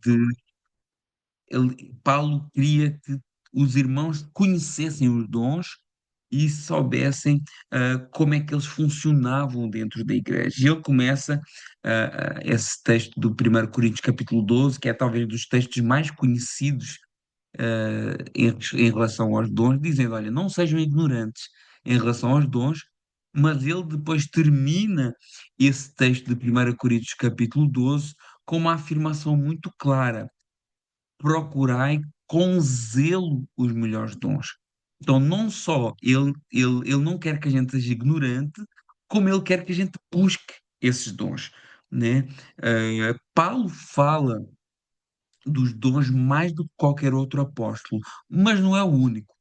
de Paulo queria que os irmãos conhecessem os dons e soubessem como é que eles funcionavam dentro da igreja. E ele começa esse texto do 1 Coríntios capítulo 12, que é talvez dos textos mais conhecidos em relação aos dons, dizendo, olha, não sejam ignorantes em relação aos dons, mas ele depois termina esse texto de 1 Coríntios capítulo 12 com uma afirmação muito clara: procurai com zelo os melhores dons. Então, não só ele não quer que a gente seja ignorante, como ele quer que a gente busque esses dons, né? Paulo fala dos dons mais do que qualquer outro apóstolo, mas não é o único.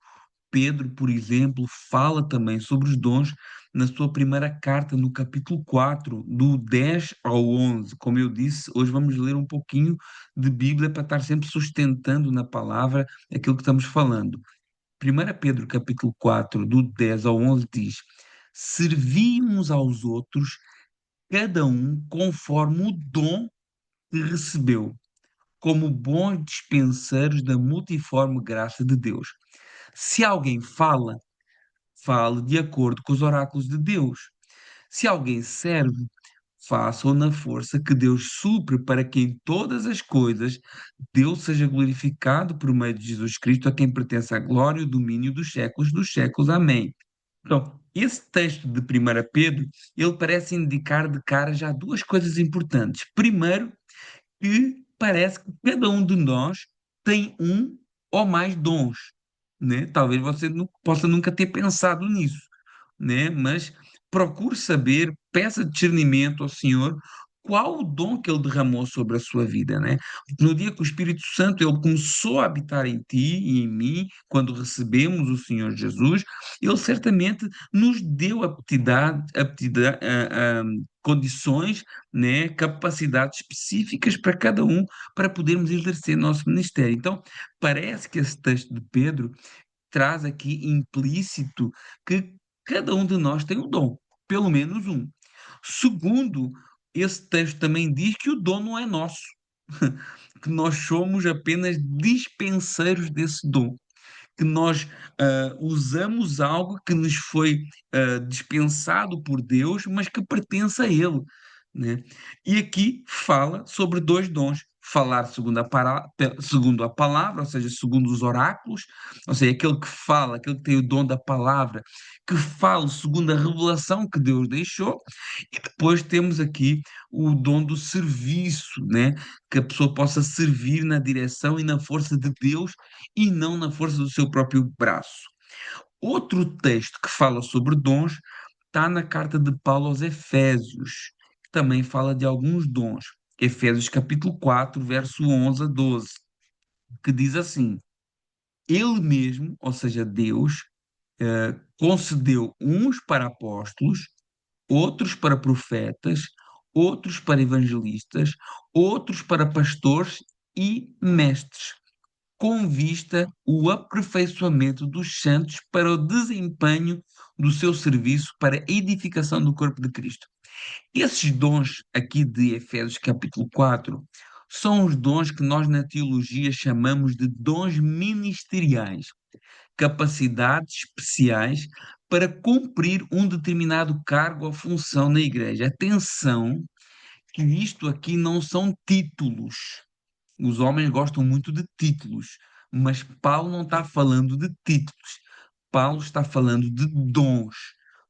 Pedro, por exemplo, fala também sobre os dons na sua primeira carta, no capítulo 4, do 10 ao 11. Como eu disse, hoje vamos ler um pouquinho de Bíblia para estar sempre sustentando na palavra aquilo que estamos falando. 1 Pedro, capítulo 4, do 10 ao 11, diz: servi uns aos outros, cada um conforme o dom que recebeu, como bons dispenseiros da multiforme graça de Deus. Se alguém fala, fale de acordo com os oráculos de Deus. Se alguém serve, faça-o na força que Deus supre, para que em todas as coisas Deus seja glorificado por meio de Jesus Cristo, a quem pertence a glória e o domínio dos séculos dos séculos. Amém. Então, esse texto de 1 Pedro, ele parece indicar de cara já duas coisas importantes. Primeiro, que parece que cada um de nós tem um ou mais dons, né? Talvez você possa nunca ter pensado nisso, né? Mas procure saber, peça discernimento ao Senhor qual o dom que Ele derramou sobre a sua vida, né? No dia que o Espírito Santo ele começou a habitar em ti e em mim, quando recebemos o Senhor Jesus, Ele certamente nos deu condições, né, capacidades específicas para cada um, para podermos exercer nosso ministério. Então, parece que esse texto de Pedro traz aqui implícito que cada um de nós tem um dom, pelo menos um. Segundo, esse texto também diz que o dom não é nosso, que nós somos apenas dispenseiros desse dom, que nós usamos algo que nos foi dispensado por Deus, mas que pertence a Ele, né? E aqui fala sobre dois dons: falar segundo a palavra, ou seja, segundo os oráculos, ou seja, aquele que fala, aquele que tem o dom da palavra, que fala segundo a revelação que Deus deixou, e depois temos aqui o dom do serviço, né? Que a pessoa possa servir na direção e na força de Deus e não na força do seu próprio braço. Outro texto que fala sobre dons está na carta de Paulo aos Efésios, que também fala de alguns dons. Efésios capítulo 4, verso 11 a 12, que diz assim: Ele mesmo, ou seja, Deus, concedeu uns para apóstolos, outros para profetas, outros para evangelistas, outros para pastores e mestres, com vista o aperfeiçoamento dos santos para o desempenho do seu serviço para a edificação do corpo de Cristo. Esses dons aqui de Efésios capítulo 4 são os dons que nós na teologia chamamos de dons ministeriais, capacidades especiais para cumprir um determinado cargo ou função na igreja. Atenção, que isto aqui não são títulos. Os homens gostam muito de títulos, mas Paulo não está falando de títulos. Paulo está falando de dons,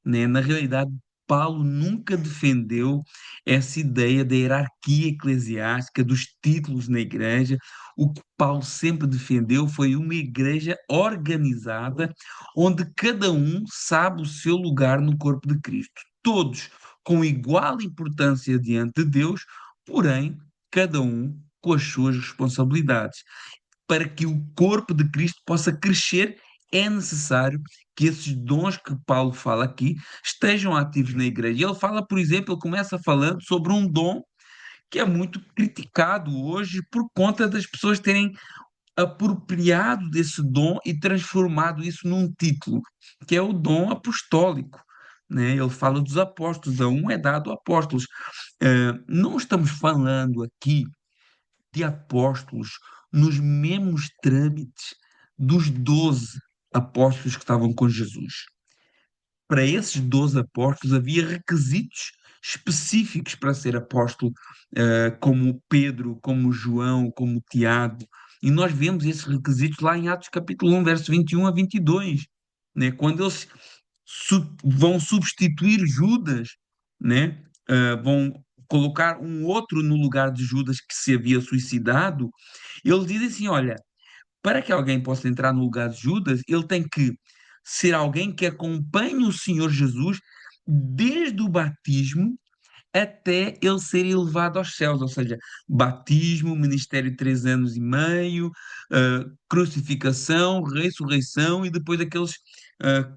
né? Na realidade, Paulo nunca defendeu essa ideia da hierarquia eclesiástica, dos títulos na igreja. O que Paulo sempre defendeu foi uma igreja organizada, onde cada um sabe o seu lugar no corpo de Cristo. Todos com igual importância diante de Deus, porém, cada um com as suas responsabilidades. Para que o corpo de Cristo possa crescer, é necessário que esses dons que Paulo fala aqui estejam ativos na igreja. E ele fala, por exemplo, ele começa falando sobre um dom que é muito criticado hoje por conta das pessoas terem apropriado desse dom e transformado isso num título, que é o dom apostólico. Né? Ele fala dos apóstolos, a um é dado apóstolos. Não estamos falando aqui de apóstolos nos mesmos trâmites dos 12 apóstolos que estavam com Jesus. Para esses 12 apóstolos havia requisitos específicos para ser apóstolo, como Pedro, como João, como Tiago. E nós vemos esses requisitos lá em Atos capítulo 1, verso 21 a 22, né? Quando eles vão substituir Judas, né? Vão colocar um outro no lugar de Judas que se havia suicidado, eles dizem assim: olha, para que alguém possa entrar no lugar de Judas, ele tem que ser alguém que acompanhe o Senhor Jesus desde o batismo até ele ser elevado aos céus, ou seja, batismo, ministério de 3 anos e meio, crucificação, ressurreição e depois aqueles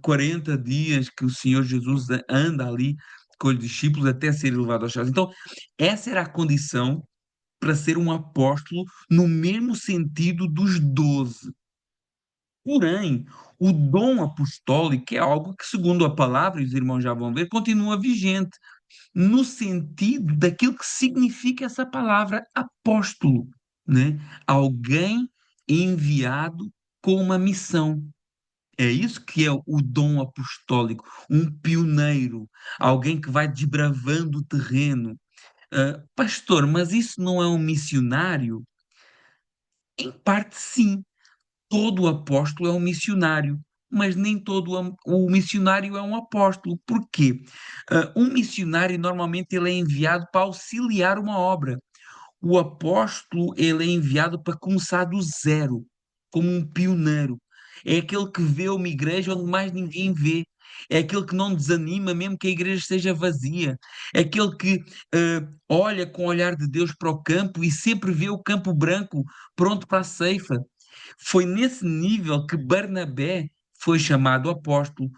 40 dias que o Senhor Jesus anda ali com os discípulos até ser elevado aos céus. Então, essa era a condição para ser um apóstolo no mesmo sentido dos 12. Porém, o dom apostólico é algo que, segundo a palavra, e os irmãos já vão ver, continua vigente, no sentido daquilo que significa essa palavra apóstolo, né? Alguém enviado com uma missão. É isso que é o dom apostólico, um pioneiro, alguém que vai desbravando o terreno. Pastor, mas isso não é um missionário? Em parte, sim. Todo apóstolo é um missionário, mas nem todo o missionário é um apóstolo. Por quê? Um missionário, normalmente, ele é enviado para auxiliar uma obra. O apóstolo, ele é enviado para começar do zero, como um pioneiro. É aquele que vê uma igreja onde mais ninguém vê. É aquele que não desanima, mesmo que a igreja esteja vazia. É aquele que olha com o olhar de Deus para o campo e sempre vê o campo branco pronto para a ceifa. Foi nesse nível que Barnabé foi chamado apóstolo,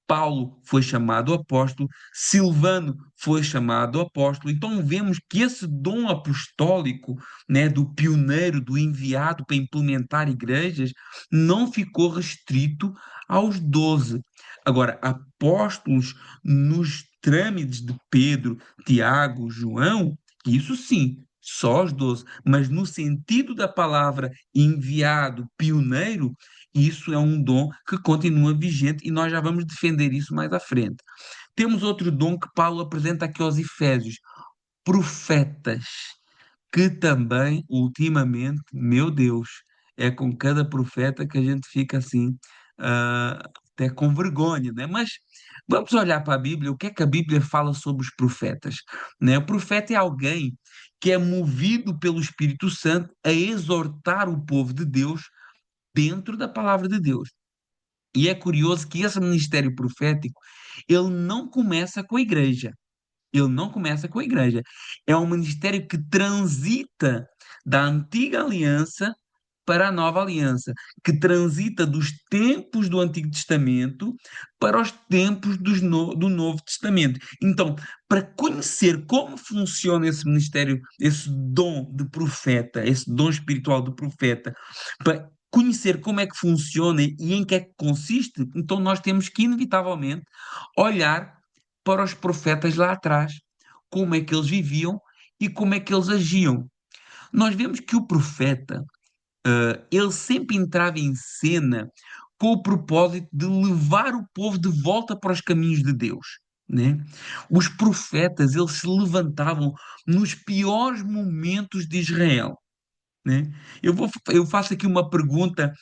Paulo foi chamado apóstolo, Silvano foi chamado apóstolo. Então vemos que esse dom apostólico, né, do pioneiro, do enviado para implementar igrejas, não ficou restrito aos 12. Agora, apóstolos nos trâmites de Pedro, Tiago, João, isso sim, só os 12, mas no sentido da palavra enviado, pioneiro, isso é um dom que continua vigente e nós já vamos defender isso mais à frente. Temos outro dom que Paulo apresenta aqui aos Efésios: profetas, que também, ultimamente, meu Deus, é com cada profeta que a gente fica assim, até com vergonha, né? Mas vamos olhar para a Bíblia, o que é que a Bíblia fala sobre os profetas, né? O profeta é alguém que é movido pelo Espírito Santo a exortar o povo de Deus dentro da palavra de Deus. E é curioso que esse ministério profético, ele não começa com a igreja. Ele não começa com a igreja. É um ministério que transita da antiga aliança para a nova aliança, que transita dos tempos do Antigo Testamento para os tempos do Novo Testamento. Então, para conhecer como funciona esse ministério, esse dom de profeta, esse dom espiritual de profeta, para conhecer como é que funciona e em que é que consiste, então nós temos que, inevitavelmente, olhar para os profetas lá atrás, como é que eles viviam e como é que eles agiam. Nós vemos que o profeta, ele sempre entrava em cena com o propósito de levar o povo de volta para os caminhos de Deus, né? Os profetas, eles se levantavam nos piores momentos de Israel, né? Eu faço aqui uma pergunta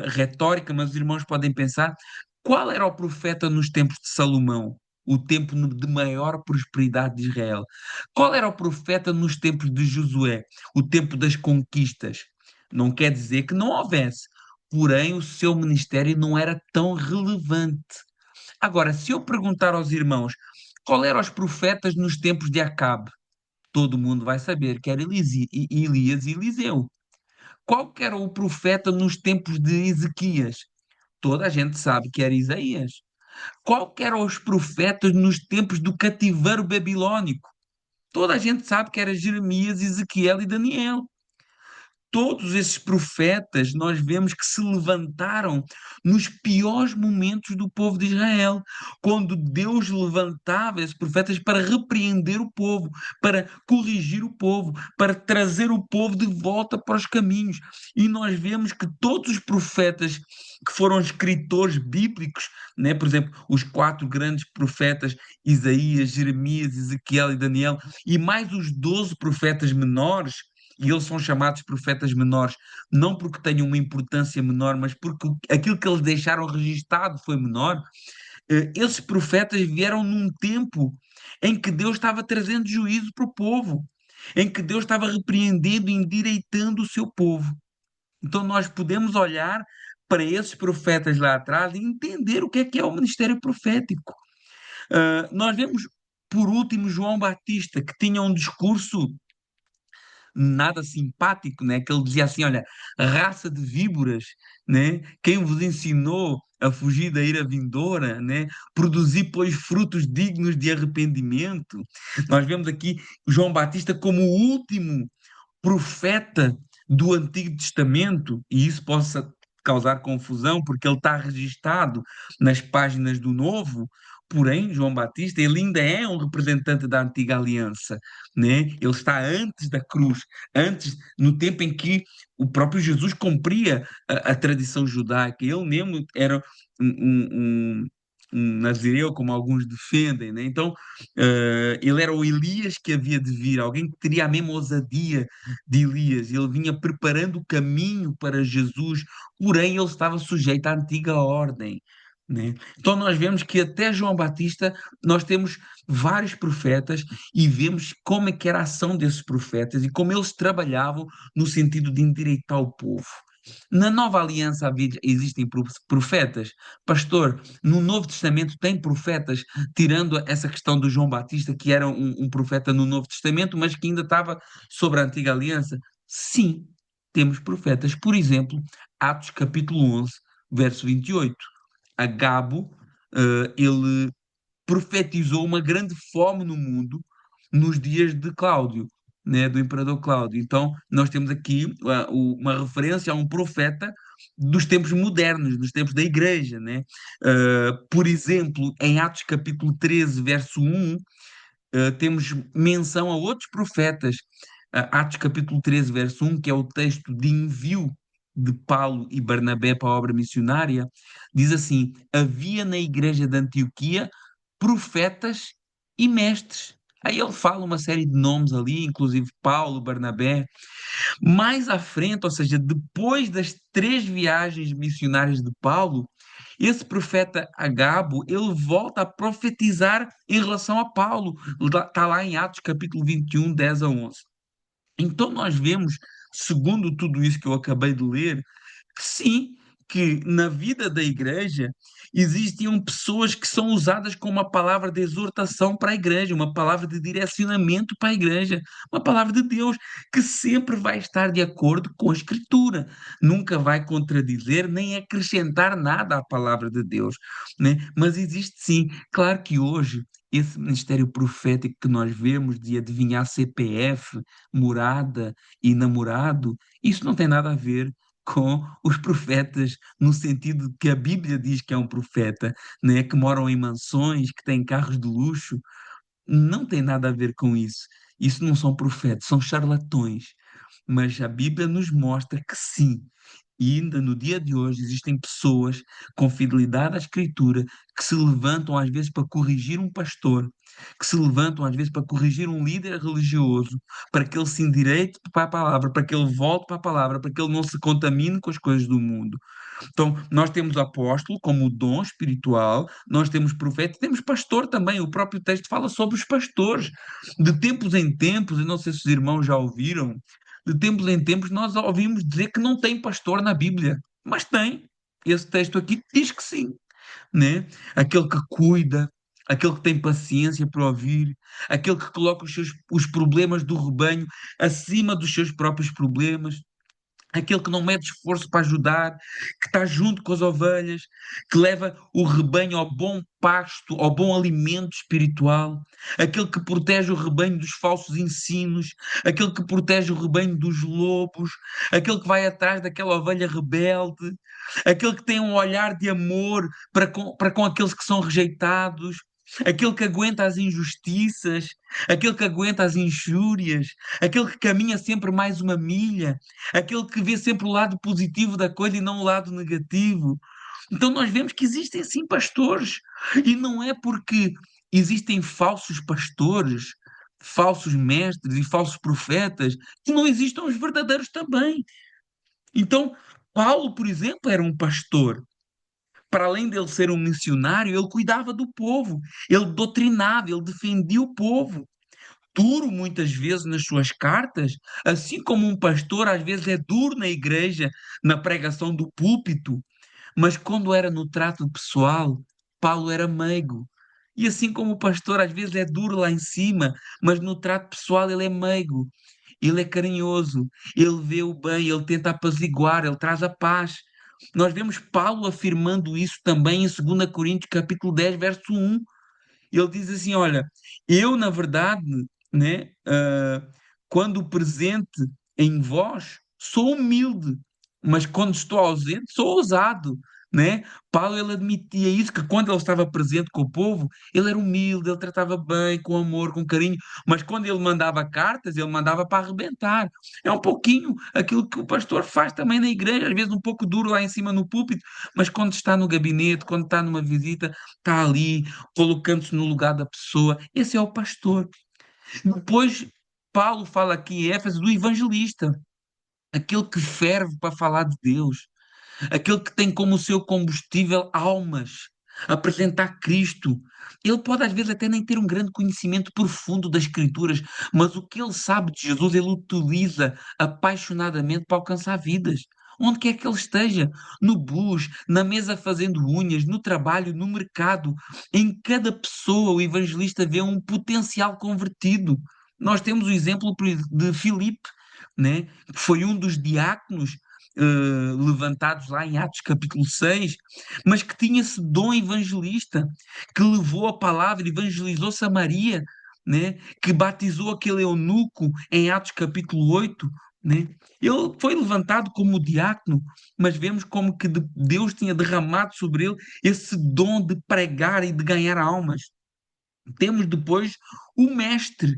retórica, mas os irmãos podem pensar: qual era o profeta nos tempos de Salomão, o tempo de maior prosperidade de Israel? Qual era o profeta nos tempos de Josué, o tempo das conquistas? Não quer dizer que não houvesse, porém o seu ministério não era tão relevante. Agora, se eu perguntar aos irmãos qual eram os profetas nos tempos de Acabe, todo mundo vai saber que era Elias e Eliseu. Qual que era o profeta nos tempos de Ezequias? Toda a gente sabe que era Isaías. Qual que eram os profetas nos tempos do cativeiro babilônico? Toda a gente sabe que era Jeremias, Ezequiel e Daniel. todos esses profetas nós vemos que se levantaram nos piores momentos do povo de Israel, quando Deus levantava esses profetas para repreender o povo, para corrigir o povo, para trazer o povo de volta para os caminhos. E nós vemos que todos os profetas que foram escritores bíblicos, né? Por exemplo, os quatro grandes profetas, Isaías, Jeremias, Ezequiel e Daniel, e mais os 12 profetas menores, e eles são chamados profetas menores, não porque tenham uma importância menor, mas porque aquilo que eles deixaram registado foi menor. Esses profetas vieram num tempo em que Deus estava trazendo juízo para o povo, em que Deus estava repreendendo e endireitando o seu povo. Então nós podemos olhar para esses profetas lá atrás e entender o que é o ministério profético. Nós vemos, por último, João Batista, que tinha um discurso nada simpático, né? Que ele dizia assim, olha, raça de víboras, né? Quem vos ensinou a fugir da ira vindoura, né? Produzir, pois, frutos dignos de arrependimento. Nós vemos aqui João Batista como o último profeta do Antigo Testamento, e isso possa causar confusão, porque ele está registado nas páginas do Novo, porém, João Batista, ele ainda é um representante da Antiga Aliança, né? Ele está antes da cruz, antes, no tempo em que o próprio Jesus cumpria a tradição judaica, ele mesmo era um, um, um um nazireu, como alguns defendem, né? Então, ele era o Elias que havia de vir, alguém que teria a mesma ousadia de Elias. Ele vinha preparando o caminho para Jesus, porém ele estava sujeito à antiga ordem, né? Então nós vemos que até João Batista nós temos vários profetas e vemos como é que era a ação desses profetas e como eles trabalhavam no sentido de endireitar o povo. Na Nova Aliança existem profetas. Pastor, no Novo Testamento tem profetas, tirando essa questão do João Batista, que era um profeta no Novo Testamento, mas que ainda estava sobre a Antiga Aliança? Sim, temos profetas. Por exemplo, Atos capítulo 11, verso 28. Agabo, ele profetizou uma grande fome no mundo nos dias de Cláudio, né, do imperador Cláudio. Então, nós temos aqui uma referência a um profeta dos tempos modernos, dos tempos da igreja, né? Por exemplo, em Atos capítulo 13, verso 1, temos menção a outros profetas. Atos capítulo 13, verso 1, que é o texto de envio de Paulo e Barnabé para a obra missionária, diz assim: havia na igreja de Antioquia profetas e mestres. Aí ele fala uma série de nomes ali, inclusive Paulo, Barnabé. Mais à frente, ou seja, depois das três viagens missionárias de Paulo, esse profeta Agabo, ele volta a profetizar em relação a Paulo. Está lá em Atos capítulo 21, 10 a 11. Então nós vemos, segundo tudo isso que eu acabei de ler, que sim, que na vida da igreja existiam pessoas que são usadas como uma palavra de exortação para a igreja, uma palavra de direcionamento para a igreja, uma palavra de Deus que sempre vai estar de acordo com a Escritura, nunca vai contradizer nem acrescentar nada à palavra de Deus, né? Mas existe sim, claro que hoje esse ministério profético que nós vemos de adivinhar CPF, morada e namorado, isso não tem nada a ver com os profetas, no sentido que a Bíblia diz que é um profeta, né? Que moram em mansões, que têm carros de luxo. Não tem nada a ver com isso. Isso não são profetas, são charlatões. Mas a Bíblia nos mostra que sim. E ainda no dia de hoje existem pessoas com fidelidade à Escritura que se levantam às vezes para corrigir um pastor, que se levantam às vezes para corrigir um líder religioso, para que ele se endireite para a palavra, para que ele volte para a palavra, para que ele não se contamine com as coisas do mundo. Então, nós temos apóstolo como dom espiritual, nós temos profeta, temos pastor também. O próprio texto fala sobre os pastores. De tempos em tempos, eu não sei se os irmãos já ouviram, de tempos em tempos nós ouvimos dizer que não tem pastor na Bíblia, mas tem. Esse texto aqui diz que sim, né? Aquele que cuida, aquele que tem paciência para ouvir, aquele que coloca os problemas do rebanho acima dos seus próprios problemas, aquele que não mede esforço para ajudar, que está junto com as ovelhas, que leva o rebanho ao bom pasto, ao bom alimento espiritual, aquele que protege o rebanho dos falsos ensinos, aquele que protege o rebanho dos lobos, aquele que vai atrás daquela ovelha rebelde, aquele que tem um olhar de amor para com aqueles que são rejeitados. Aquele que aguenta as injustiças, aquele que aguenta as injúrias, aquele que caminha sempre mais uma milha, aquele que vê sempre o lado positivo da coisa e não o lado negativo. Então nós vemos que existem sim pastores, e não é porque existem falsos pastores, falsos mestres e falsos profetas, que não existam os verdadeiros também. Então, Paulo, por exemplo, era um pastor. Para além dele ser um missionário, ele cuidava do povo, ele doutrinava, ele defendia o povo. Duro muitas vezes nas suas cartas, assim como um pastor às vezes é duro na igreja, na pregação do púlpito, mas quando era no trato pessoal, Paulo era meigo. E assim como o pastor às vezes é duro lá em cima, mas no trato pessoal ele é meigo, ele é carinhoso, ele vê o bem, ele tenta apaziguar, ele traz a paz. Nós vemos Paulo afirmando isso também em 2 Coríntios capítulo 10, verso 1. Ele diz assim: olha, eu, na verdade, né, quando presente em vós, sou humilde, mas quando estou ausente, sou ousado. Né? Paulo ele admitia isso, que quando ele estava presente com o povo, ele era humilde, ele tratava bem, com amor, com carinho, mas quando ele mandava cartas, ele mandava para arrebentar. É um pouquinho aquilo que o pastor faz também na igreja, às vezes um pouco duro lá em cima no púlpito, mas quando está no gabinete, quando está numa visita, está ali, colocando-se no lugar da pessoa. Esse é o pastor. Depois, Paulo fala aqui em Éfeso do evangelista, aquele que ferve para falar de Deus, aquele que tem como seu combustível almas, apresentar Cristo. Ele pode às vezes até nem ter um grande conhecimento profundo das Escrituras, mas o que ele sabe de Jesus ele utiliza apaixonadamente para alcançar vidas. Onde quer que ele esteja, no bus, na mesa fazendo unhas, no trabalho, no mercado, em cada pessoa o evangelista vê um potencial convertido. Nós temos o exemplo de Filipe, né, que foi um dos diáconos levantados lá em Atos capítulo 6, mas que tinha esse dom evangelista, que levou a palavra, evangelizou Samaria, né? Que batizou aquele eunuco em Atos capítulo 8. Né? Ele foi levantado como diácono, mas vemos como que Deus tinha derramado sobre ele esse dom de pregar e de ganhar almas. Temos depois o mestre,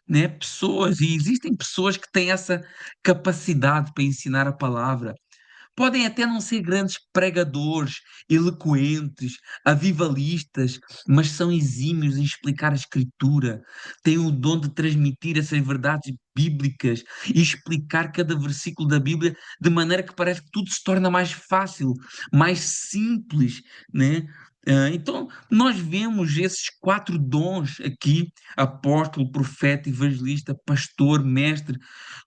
né? Pessoas, e existem pessoas que têm essa capacidade para ensinar a palavra. Podem até não ser grandes pregadores, eloquentes, avivalistas, mas são exímios em explicar a Escritura. Têm o dom de transmitir essas verdades bíblicas e explicar cada versículo da Bíblia de maneira que parece que tudo se torna mais fácil, mais simples, né? Então, nós vemos esses quatro dons aqui: apóstolo, profeta, evangelista, pastor, mestre,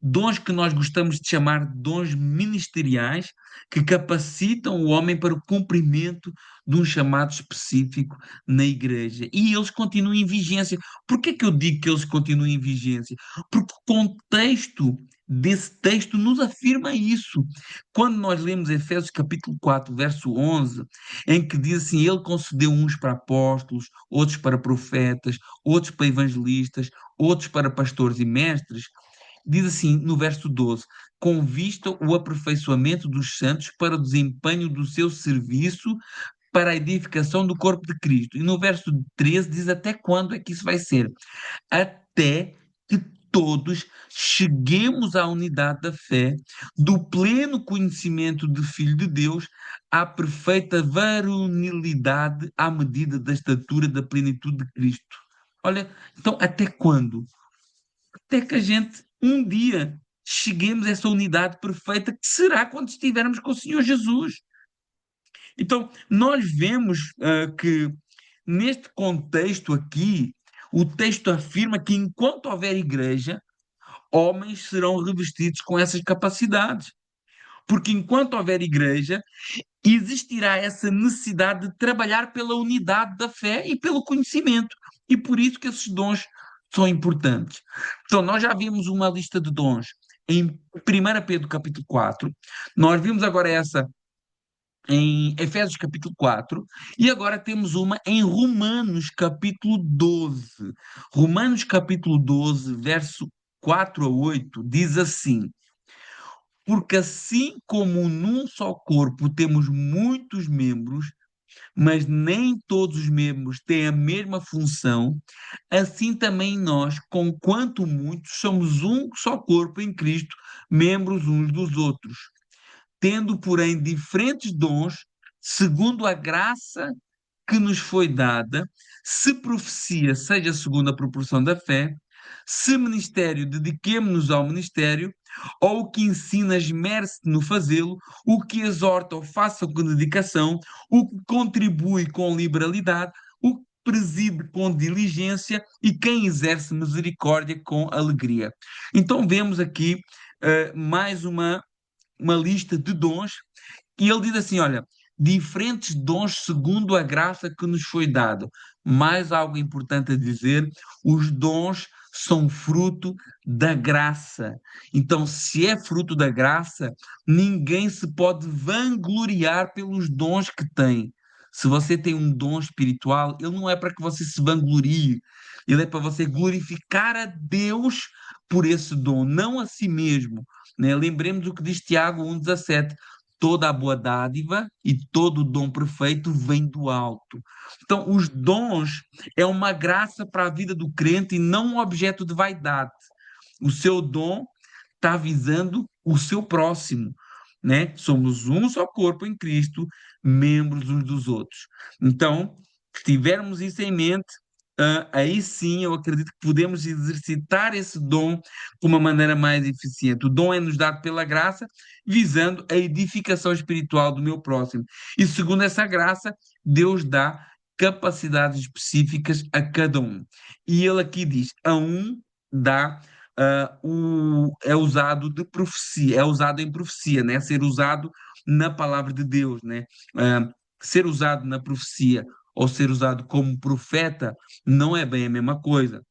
dons que nós gostamos de chamar de dons ministeriais, que capacitam o homem para o cumprimento de um chamado específico na igreja. E eles continuam em vigência. Por que é que eu digo que eles continuam em vigência? Porque o contexto desse texto nos afirma isso. Quando nós lemos Efésios capítulo 4, verso 11, em que diz assim: ele concedeu uns para apóstolos, outros para profetas, outros para evangelistas, outros para pastores e mestres, diz assim no verso 12: com vista o aperfeiçoamento dos santos para o desempenho do seu serviço para a edificação do corpo de Cristo. E no verso 13 diz até quando é que isso vai ser? Até que todos cheguemos à unidade da fé, do pleno conhecimento do Filho de Deus, à perfeita varonilidade à medida da estatura da plenitude de Cristo. Olha, então até quando? Até que a gente um dia cheguemos a essa unidade perfeita que será quando estivermos com o Senhor Jesus. Então, nós vemos que neste contexto aqui, o texto afirma que enquanto houver igreja, homens serão revestidos com essas capacidades. Porque enquanto houver igreja, existirá essa necessidade de trabalhar pela unidade da fé e pelo conhecimento. E por isso que esses dons são importantes. Então, nós já vimos uma lista de dons. em 1 Pedro capítulo 4, nós vimos agora essa em Efésios capítulo 4, e agora temos uma em Romanos capítulo 12. Romanos capítulo 12, verso 4 a 8, diz assim: Porque assim como num só corpo temos muitos membros, mas nem todos os membros têm a mesma função, assim também nós, conquanto muitos, somos um só corpo em Cristo, membros uns dos outros, tendo, porém, diferentes dons, segundo a graça que nos foi dada, se profecia, seja segundo a proporção da fé, se ministério, dediquemo-nos ao ministério, ou o que ensina, esmere-se no fazê-lo, o que exorta, ou faça com dedicação, o que contribui com liberalidade, o que preside com diligência e quem exerce misericórdia com alegria. Então vemos aqui mais uma lista de dons, e ele diz assim: olha, diferentes dons segundo a graça que nos foi dado. Mais algo importante a dizer: os dons são fruto da graça. Então, se é fruto da graça, ninguém se pode vangloriar pelos dons que tem. Se você tem um dom espiritual, ele não é para que você se vanglorie, ele é para você glorificar a Deus por esse dom, não a si mesmo, né? Lembremos o que diz Tiago 1,17: toda a boa dádiva e todo o dom perfeito vem do alto. Então, os dons é uma graça para a vida do crente e não um objeto de vaidade. O seu dom está visando o seu próximo, né? Somos um só corpo em Cristo, membros uns dos outros. Então, se tivermos isso em mente, aí sim eu acredito que podemos exercitar esse dom de uma maneira mais eficiente. O dom é-nos dado pela graça, visando a edificação espiritual do meu próximo. E segundo essa graça, Deus dá capacidades específicas a cada um. E ele aqui diz: a um dá é usado de profecia, é usado em profecia, né? Ser usado na palavra de Deus, né? Ser usado na profecia ou ser usado como profeta não é bem a mesma coisa.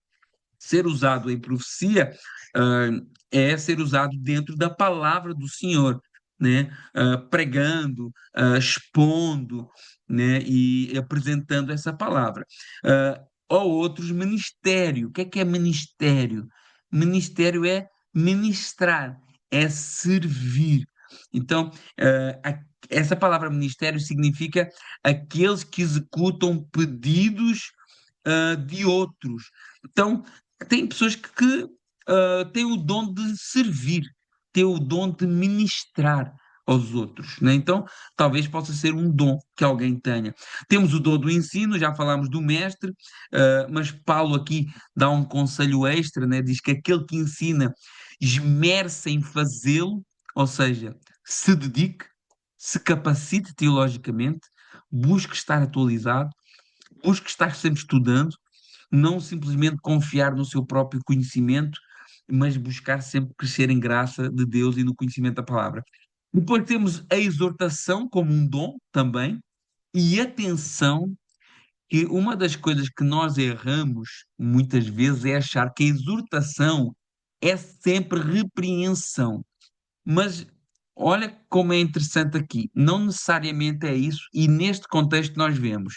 Ser usado em profecia é ser usado dentro da palavra do Senhor, né? Pregando, expondo, né? E apresentando essa palavra. Ou outros, ministério. O que é ministério? Ministério é ministrar, é servir. Então, essa palavra ministério significa aqueles que executam pedidos de outros. Então, tem pessoas que têm o dom de servir, têm o dom de ministrar aos outros, né? Então, talvez possa ser um dom que alguém tenha. Temos o dom do ensino, já falámos do mestre, mas Paulo aqui dá um conselho extra, né? Diz que aquele que ensina esmere-se em fazê-lo, ou seja, se dedique, se capacite teologicamente, busque estar atualizado, busque estar sempre estudando, não simplesmente confiar no seu próprio conhecimento, mas buscar sempre crescer em graça de Deus e no conhecimento da palavra. Depois temos a exortação como um dom também, e atenção que uma das coisas que nós erramos muitas vezes é achar que a exortação é sempre repreensão. Mas olha como é interessante aqui, não necessariamente é isso, e neste contexto nós vemos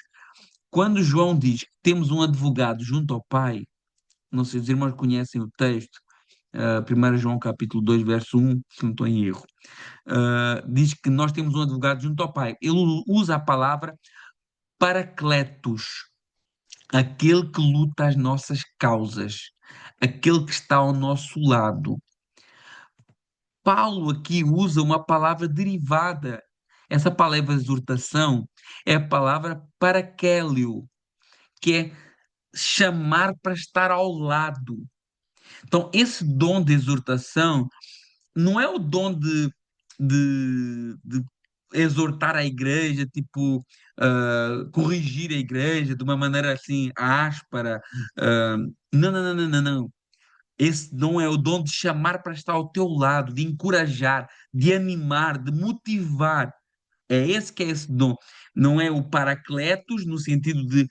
quando João diz que temos um advogado junto ao Pai, não sei se os irmãos conhecem o texto, 1 João capítulo 2, verso 1, se não estou em erro, diz que nós temos um advogado junto ao Pai. Ele usa a palavra paracletos, aquele que luta as nossas causas, aquele que está ao nosso lado. Paulo aqui usa uma palavra derivada. Essa palavra exortação é a palavra parakélio, que é chamar para estar ao lado. Então, esse dom de exortação não é o dom de exortar a igreja, tipo, corrigir a igreja de uma maneira assim áspera. Não, não, não, não, não, não. Esse dom é o dom de chamar para estar ao teu lado, de encorajar, de animar, de motivar. É esse que é esse dom. Não é o paracletos, no sentido de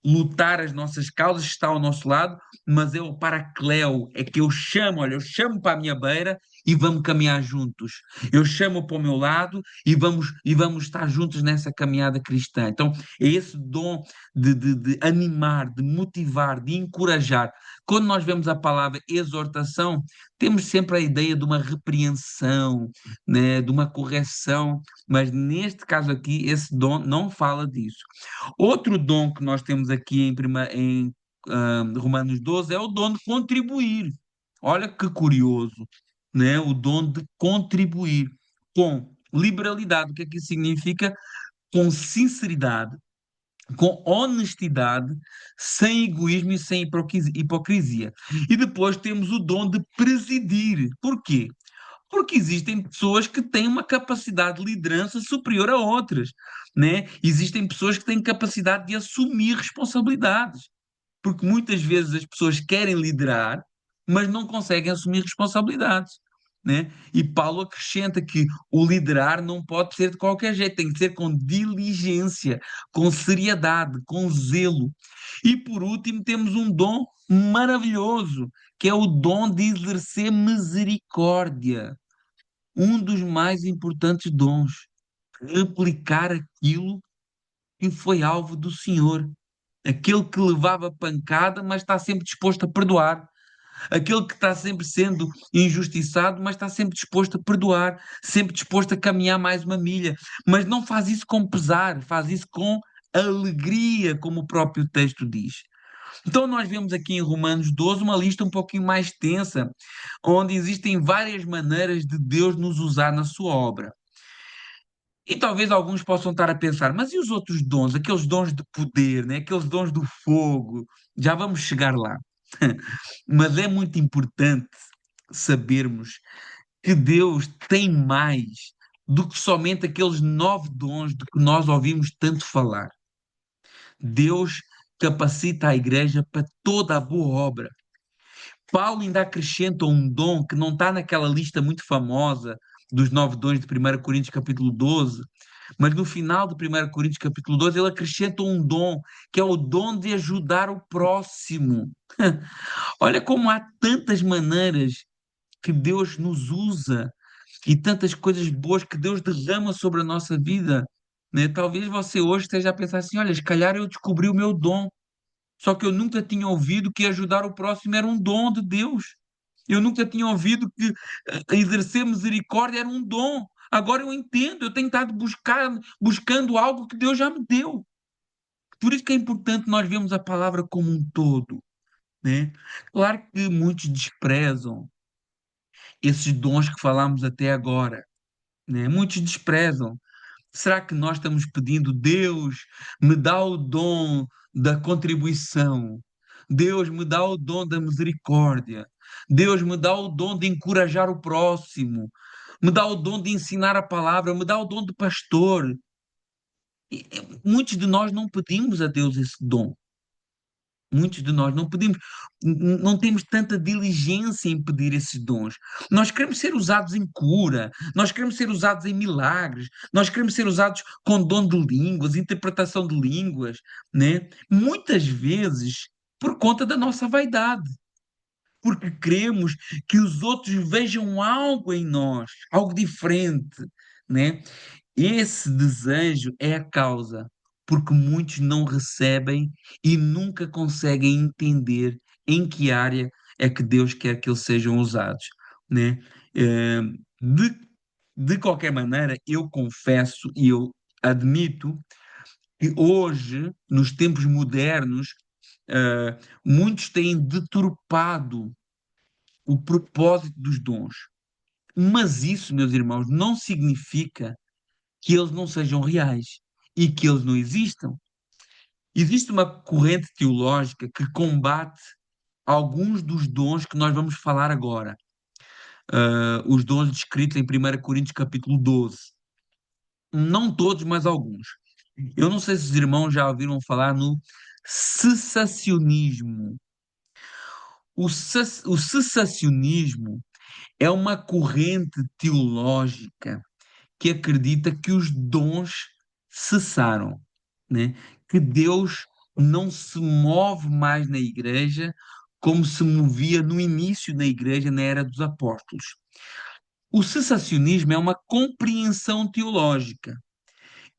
lutar as nossas causas, está ao nosso lado, mas é o paracleu, é que eu chamo, olha, eu chamo para a minha beira e vamos caminhar juntos. Eu chamo para o meu lado e vamos estar juntos nessa caminhada cristã. Então, é esse dom de animar, de motivar, de encorajar. Quando nós vemos a palavra exortação, temos sempre a ideia de uma repreensão, né, de uma correção, mas neste caso aqui, esse dom não fala disso. Outro dom que nós temos aqui em Romanos 12 é o dom de contribuir. Olha que curioso, né? O dom de contribuir com liberalidade. O que é que isso significa? Com sinceridade, com honestidade, sem egoísmo e sem hipocrisia. E depois temos o dom de presidir. Porquê? Porque existem pessoas que têm uma capacidade de liderança superior a outras, né? Existem pessoas que têm capacidade de assumir responsabilidades, porque muitas vezes as pessoas querem liderar, mas não conseguem assumir responsabilidades, né? E Paulo acrescenta que o liderar não pode ser de qualquer jeito, tem que ser com diligência, com seriedade, com zelo. E por último, temos um dom maravilhoso, que é o dom de exercer misericórdia, um dos mais importantes dons, replicar aquilo que foi alvo do Senhor. Aquele que levava pancada, mas está sempre disposto a perdoar. Aquele que está sempre sendo injustiçado, mas está sempre disposto a perdoar, sempre disposto a caminhar mais uma milha. Mas não faz isso com pesar, faz isso com alegria, como o próprio texto diz. Então, nós vemos aqui em Romanos 12 uma lista um pouquinho mais tensa, onde existem várias maneiras de Deus nos usar na sua obra. E talvez alguns possam estar a pensar, mas e os outros dons, aqueles dons de poder, né? Aqueles dons do fogo? Já vamos chegar lá. Mas é muito importante sabermos que Deus tem mais do que somente aqueles 9 dons de que nós ouvimos tanto falar. Deus capacita a igreja para toda a boa obra. Paulo ainda acrescenta um dom que não está naquela lista muito famosa dos 9 dons de 1 Coríntios capítulo 12, mas no final de 1 Coríntios capítulo 12 ele acrescenta um dom, que é o dom de ajudar o próximo. Olha como há tantas maneiras que Deus nos usa e tantas coisas boas que Deus derrama sobre a nossa vida, né? Talvez você hoje esteja a pensar assim, olha, se calhar eu descobri o meu dom, só que eu nunca tinha ouvido que ajudar o próximo era um dom de Deus. Eu nunca tinha ouvido que exercer misericórdia era um dom. Agora eu entendo, eu tenho estado buscando algo que Deus já me deu. Por isso que é importante nós vermos a palavra como um todo, né? Claro que muitos desprezam esses dons que falámos até agora, né? Muitos desprezam. Será que nós estamos pedindo, Deus, me dá o dom da contribuição? Deus me dá o dom da misericórdia. Deus me dá o dom de encorajar o próximo. Me dá o dom de ensinar a palavra. Me dá o dom de pastor. Muitos de nós não pedimos a Deus esse dom. Muitos de nós não pedimos, não temos tanta diligência em pedir esses dons. Nós queremos ser usados em cura, nós queremos ser usados em milagres, nós queremos ser usados com dom de línguas, interpretação de línguas, né? Muitas vezes por conta da nossa vaidade, porque queremos que os outros vejam algo em nós, algo diferente, né? Esse desejo é a causa porque muitos não recebem e nunca conseguem entender em que área é que Deus quer que eles sejam usados, né? Eh, De, de qualquer maneira, eu confesso e eu admito que hoje, nos tempos modernos, muitos têm deturpado o propósito dos dons. Mas isso, meus irmãos, não significa que eles não sejam reais e que eles não existam. Existe uma corrente teológica que combate alguns dos dons que nós vamos falar agora. Os dons descritos em 1 Coríntios capítulo 12. Não todos, mas alguns. Eu não sei se os irmãos já ouviram falar no cessacionismo. O cessacionismo é uma corrente teológica que acredita que os dons cessaram, né? Que Deus não se move mais na igreja como se movia no início da igreja, na era dos apóstolos. O cessacionismo é uma compreensão teológica.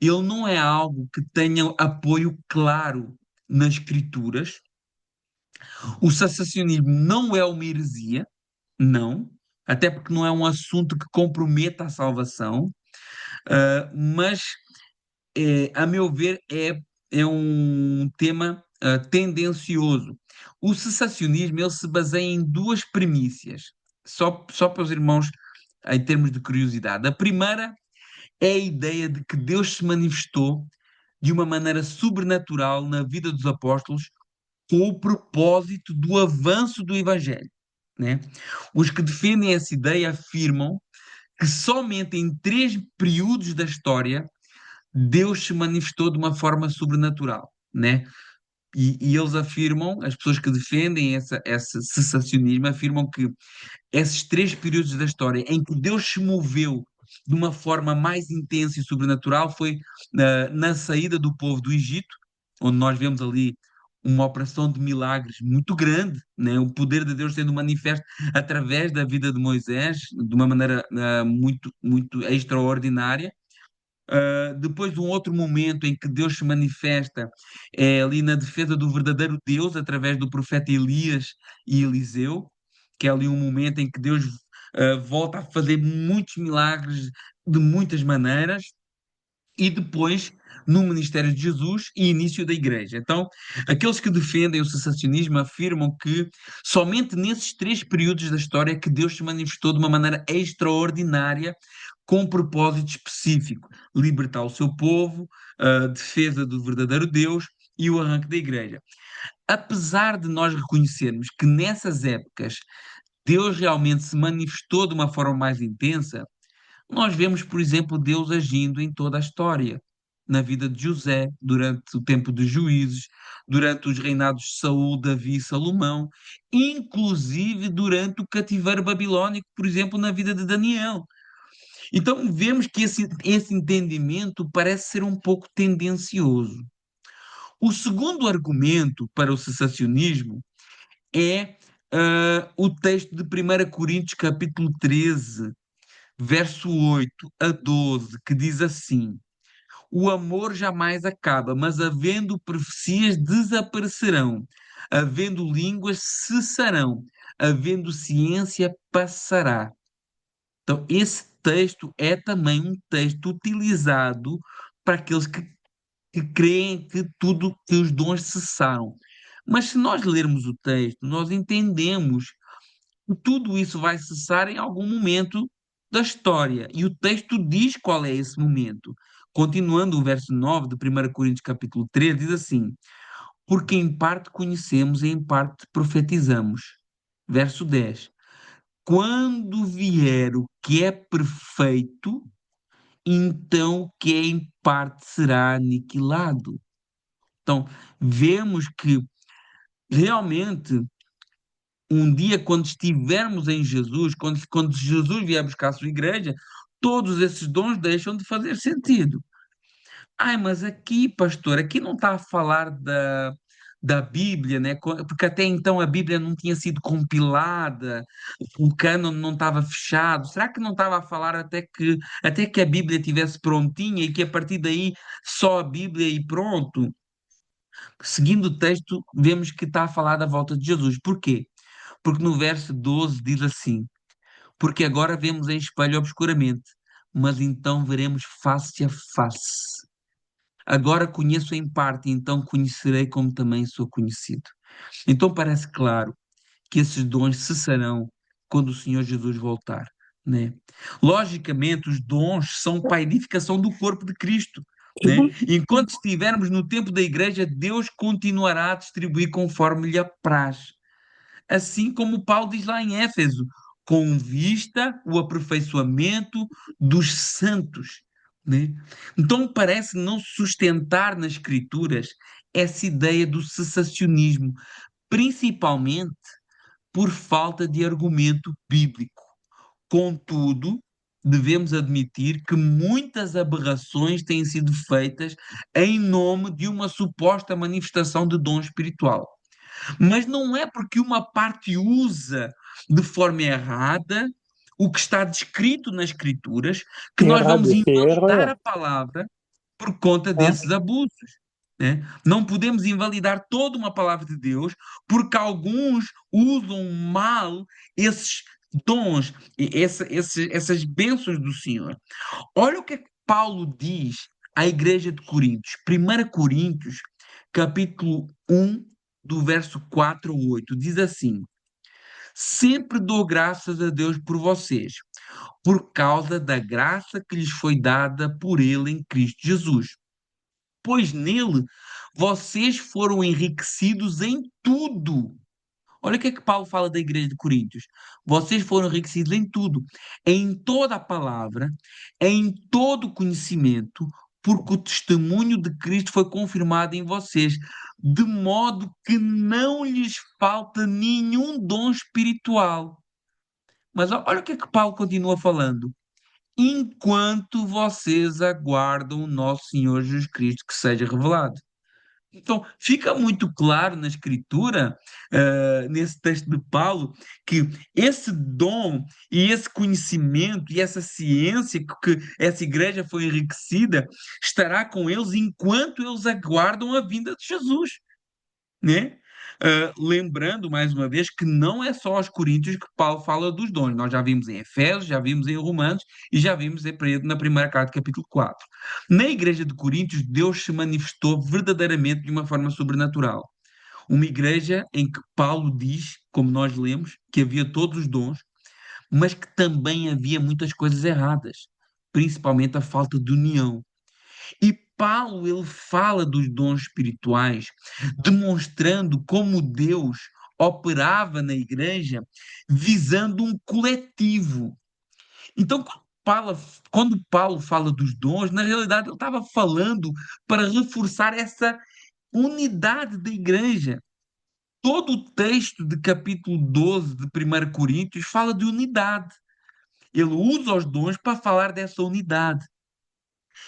Ele não é algo que tenha apoio claro nas escrituras. O cessacionismo não é uma heresia, não, até porque não é um assunto que comprometa a salvação, mas a meu ver, é um tema tendencioso. O cessacionismo ele se baseia em duas premissas, só para os irmãos, em termos de curiosidade. A primeira é a ideia de que Deus se manifestou de uma maneira sobrenatural na vida dos apóstolos com o propósito do avanço do Evangelho, né? Os que defendem essa ideia afirmam que somente em três períodos da história Deus se manifestou de uma forma sobrenatural, né? E eles afirmam, as pessoas que defendem esse cessacionismo, afirmam que esses três períodos da história em que Deus se moveu de uma forma mais intensa e sobrenatural foi na saída do povo do Egito, onde nós vemos ali uma operação de milagres muito grande, né? O poder de Deus sendo manifesto através da vida de Moisés, de uma maneira muito, muito extraordinária. Depois, um outro momento em que Deus se manifesta é ali na defesa do verdadeiro Deus, através do profeta Elias e Eliseu, que é ali um momento em que Deus volta a fazer muitos milagres de muitas maneiras, e depois no ministério de Jesus e início da igreja. Então, aqueles que defendem o cessacionismo afirmam que somente nesses três períodos da história é que Deus se manifestou de uma maneira extraordinária, com um propósito específico: libertar o seu povo, a defesa do verdadeiro Deus e o arranque da igreja. Apesar de nós reconhecermos que nessas épocas Deus realmente se manifestou de uma forma mais intensa, nós vemos, por exemplo, Deus agindo em toda a história, na vida de José, durante o tempo dos juízes, durante os reinados de Saul, Davi e Salomão, inclusive durante o cativeiro babilônico, por exemplo, na vida de Daniel. Então vemos que esse entendimento parece ser um pouco tendencioso. O segundo argumento para o cessacionismo é o texto de 1 Coríntios capítulo 13, verso 8 a 12, que diz assim: o amor jamais acaba, mas havendo profecias desaparecerão, havendo línguas cessarão, havendo ciência passará. Então, esse texto é também um texto utilizado para aqueles que creem que tudo, que os dons cessaram. Mas se nós lermos o texto, nós entendemos que tudo isso vai cessar em algum momento da história. E o texto diz qual é esse momento. Continuando o verso 9 de 1 Coríntios capítulo 3, diz assim: porque em parte conhecemos e em parte profetizamos. Verso 10: quando vier o que é perfeito, então o que é em parte será aniquilado. Então, vemos que realmente um dia, quando estivermos em Jesus, quando Jesus vier buscar a sua igreja, todos esses dons deixam de fazer sentido. Ai, mas aqui, pastor, aqui não está a falar da Bíblia, né? Porque até então a Bíblia não tinha sido compilada, o cânon não estava fechado. Será que não estava a falar até que a Bíblia estivesse prontinha e que a partir daí só a Bíblia e pronto? Seguindo o texto, vemos que está a falar da volta de Jesus. Porquê? Porque no verso 12 diz assim: porque agora vemos em espelho obscuramente, mas então veremos face a face. Agora conheço em parte, então conhecerei como também sou conhecido. Então parece claro que esses dons cessarão quando o Senhor Jesus voltar, né? Logicamente, os dons são para a edificação do corpo de Cristo, né? Enquanto estivermos no tempo da igreja, Deus continuará a distribuir conforme lhe apraz. Assim como Paulo diz lá em Éfeso, com vista o aperfeiçoamento dos santos, né? Então parece não sustentar nas Escrituras essa ideia do cessacionismo, principalmente por falta de argumento bíblico. Contudo, devemos admitir que muitas aberrações têm sido feitas em nome de uma suposta manifestação de dom espiritual. Mas não é porque uma parte usa de forma errada o que está descrito nas Escrituras que nós vamos Errado, c'est invalidar erreur. a palavra por conta Hein? desses abusos. Né? Não podemos invalidar toda uma palavra de Deus porque alguns usam mal esses dons, essas bênçãos do Senhor. Olha o que é que Paulo diz à igreja de Coríntios. 1 Coríntios, capítulo 1, do verso 4 ao 8, diz assim: Sempre dou graças a Deus por vocês, por causa da graça que lhes foi dada por Ele em Cristo Jesus. Pois nele vocês foram enriquecidos em tudo. Olha o que é que Paulo fala da igreja de Coríntios. Vocês foram enriquecidos em tudo, em toda a palavra, em todo o conhecimento, porque o testemunho de Cristo foi confirmado em vocês, de modo que não lhes falta nenhum dom espiritual. Mas olha o que é que Paulo continua falando. Enquanto vocês aguardam o nosso Senhor Jesus Cristo que seja revelado. Então, fica muito claro na Escritura, nesse texto de Paulo, que esse dom e esse conhecimento e essa ciência que essa igreja foi enriquecida estará com eles enquanto eles aguardam a vinda de Jesus, né? Lembrando mais uma vez que não é só aos Coríntios que Paulo fala dos dons. Nós já vimos em Efésios, já vimos em Romanos e já vimos na primeira carta, capítulo 4. Na igreja de Coríntios, Deus se manifestou verdadeiramente de uma forma sobrenatural. Uma igreja em que Paulo diz, como nós lemos, que havia todos os dons, mas que também havia muitas coisas erradas, principalmente a falta de união. E Paulo, ele fala dos dons espirituais, demonstrando como Deus operava na igreja visando um coletivo. Então, quando Paulo fala dos dons, na realidade ele estava falando para reforçar essa unidade da igreja. Todo o texto de capítulo 12 de 1 Coríntios fala de unidade. Ele usa os dons para falar dessa unidade.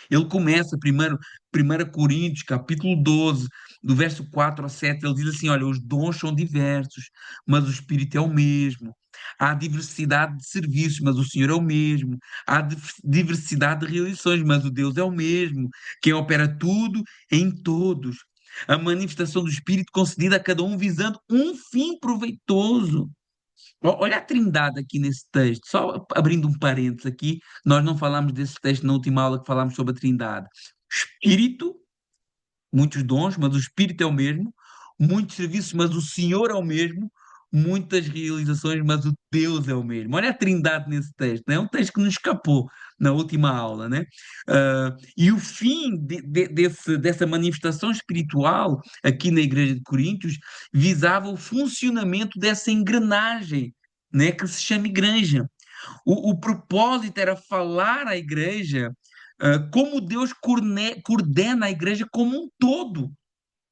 Ele começa primeiro, 1 Coríntios, capítulo 12, do verso 4 a 7, ele diz assim: olha, os dons são diversos, mas o Espírito é o mesmo. Há diversidade de serviços, mas o Senhor é o mesmo. Há diversidade de realizações, mas o Deus é o mesmo. Quem opera tudo em todos. A manifestação do Espírito concedida a cada um visando um fim proveitoso. Olha a Trindade aqui nesse texto, só abrindo um parênteses aqui, nós não falámos desse texto na última aula que falámos sobre a Trindade. Espírito, muitos dons, mas o Espírito é o mesmo, muitos serviços, mas o Senhor é o mesmo, muitas realizações, mas o Deus é o mesmo. Olha a Trindade nesse texto, né? É um texto que nos escapou na última aula, né? E o fim dessa manifestação espiritual aqui na Igreja de Coríntios visava o funcionamento dessa engrenagem, né? Que se chama igreja. O propósito era falar à igreja como Deus coordena a igreja como um todo,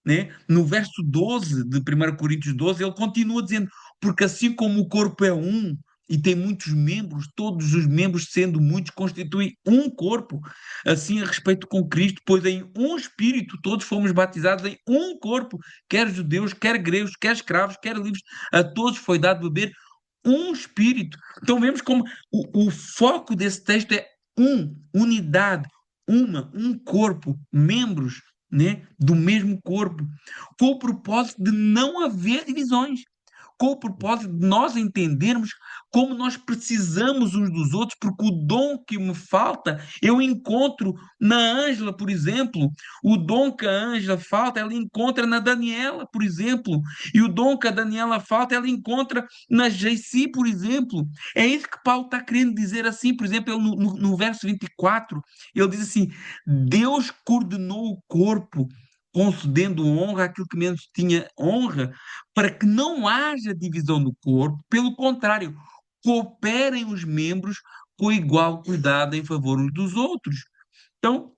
né? No verso 12 de 1 Coríntios 12, ele continua dizendo, porque assim como o corpo é um e tem muitos membros, todos os membros, sendo muitos, constituem um corpo, assim a respeito com Cristo, pois em um Espírito todos fomos batizados em um corpo, quer judeus, quer gregos, quer escravos, quer livres, a todos foi dado beber um Espírito. Então vemos como o foco desse texto é unidade, um corpo, membros, né, do mesmo corpo, com o propósito de não haver divisões, com o propósito de nós entendermos como nós precisamos uns dos outros, porque o dom que me falta, eu encontro na Ângela, por exemplo, o dom que a Ângela falta, ela encontra na Daniela, por exemplo, e o dom que a Daniela falta, ela encontra na JC, por exemplo. É isso que Paulo está querendo dizer assim, por exemplo, ele no verso 24, ele diz assim: Deus coordenou o corpo, concedendo honra àquilo que menos tinha honra, para que não haja divisão no corpo, pelo contrário, cooperem os membros com igual cuidado em favor uns dos outros. Então,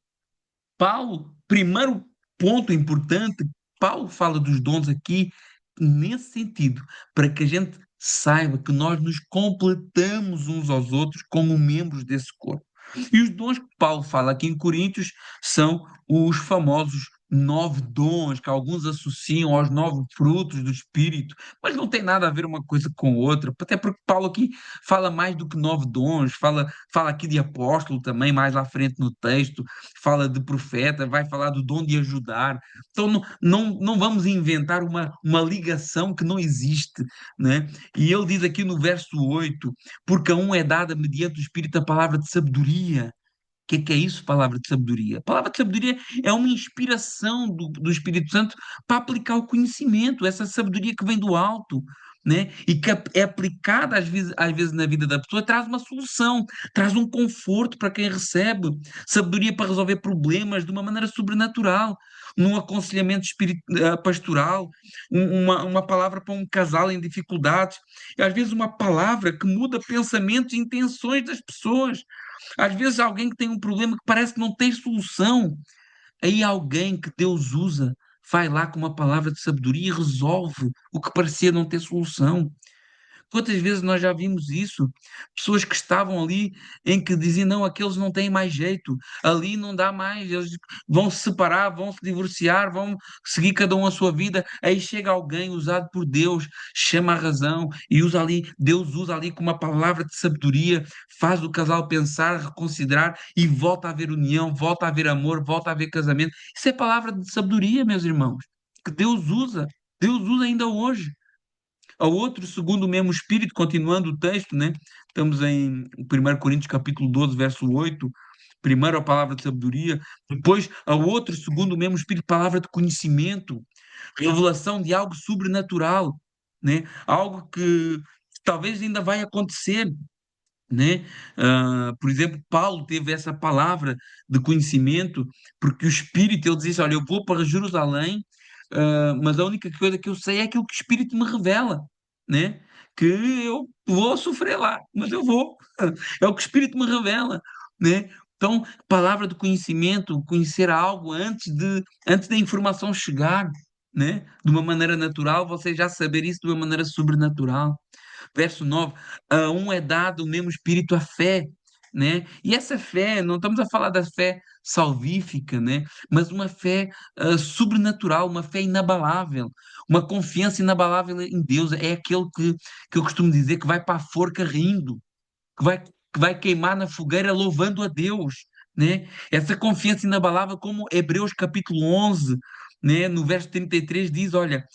Paulo, primeiro ponto importante, Paulo fala dos dons aqui nesse sentido, para que a gente saiba que nós nos completamos uns aos outros como membros desse corpo. E os dons que Paulo fala aqui em Coríntios são os famosos 9 dons, que alguns associam aos 9 frutos do Espírito, mas não tem nada a ver uma coisa com outra, até porque Paulo aqui fala mais do que 9 dons, fala aqui de apóstolo também, mais à frente no texto, fala de profeta, vai falar do dom de ajudar. Então não vamos inventar uma ligação que não existe, né? E ele diz aqui no verso 8: porque a um é dada mediante o Espírito a palavra de sabedoria. O que é isso, palavra de sabedoria? A palavra de sabedoria é uma inspiração do Espírito Santo para aplicar o conhecimento, essa sabedoria que vem do alto, né? E que é aplicada às vezes na vida da pessoa, traz uma solução, traz um conforto para quem recebe, sabedoria para resolver problemas de uma maneira sobrenatural, num aconselhamento pastoral, uma palavra para um casal em dificuldades, e às vezes uma palavra que muda pensamentos e intenções das pessoas. Às vezes alguém que tem um problema que parece que não tem solução, aí alguém que Deus usa vai lá com uma palavra de sabedoria e resolve o que parecia não ter solução. Quantas vezes nós já vimos isso? Pessoas que estavam ali em que diziam, não, aqueles não têm mais jeito, ali não dá mais, eles vão se separar, vão se divorciar, vão seguir cada um a sua vida. Aí chega alguém usado por Deus, chama a razão e usa ali, Deus usa ali com uma palavra de sabedoria, faz o casal pensar, reconsiderar e volta a haver união, volta a haver amor, volta a haver casamento. Isso é palavra de sabedoria, meus irmãos, que Deus usa ainda hoje. Ao outro, segundo o mesmo Espírito, continuando o texto, né? Estamos em 1 Coríntios capítulo 12, verso 8. Primeiro a palavra de sabedoria, depois ao outro, segundo o mesmo Espírito, palavra de conhecimento, revelação de algo sobrenatural, né? Algo que talvez ainda vai acontecer, né? Por exemplo, Paulo teve essa palavra de conhecimento, porque o Espírito, ele disse, olha, eu vou para Jerusalém, mas a única coisa que eu sei é aquilo que o Espírito me revela, né? Que eu vou sofrer lá, mas eu vou. É o que o Espírito me revela, né? Então, palavra de conhecimento, conhecer algo antes da informação chegar, né? De uma maneira natural, você já saber isso de uma maneira sobrenatural. Verso 9: a um é dado o mesmo espírito, a fé, né? E essa fé, não estamos a falar da fé salvífica, né? Mas uma fé sobrenatural, uma fé inabalável, uma confiança inabalável em Deus. É aquele que eu costumo dizer que vai para a forca rindo, que vai queimar na fogueira louvando a Deus, né? Essa confiança inabalável, como Hebreus capítulo 11, né? No verso 33 diz, olha,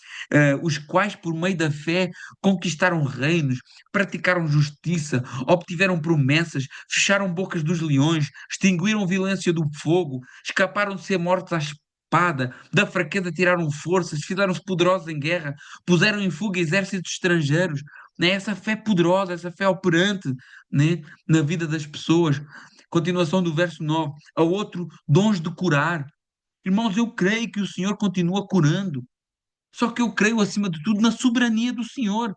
os quais por meio da fé conquistaram reinos, praticaram justiça, obtiveram promessas, fecharam bocas dos leões, extinguiram violência do fogo, escaparam de ser mortos à espada, da fraqueza tiraram forças, fizeram-se poderosos em guerra, puseram em fuga exércitos estrangeiros, né? Essa fé poderosa, essa fé operante, né? Na vida das pessoas. Continuação do verso 9. A outro, dons de curar. Irmãos, eu creio que o Senhor continua curando. Só que eu creio, acima de tudo, na soberania do Senhor.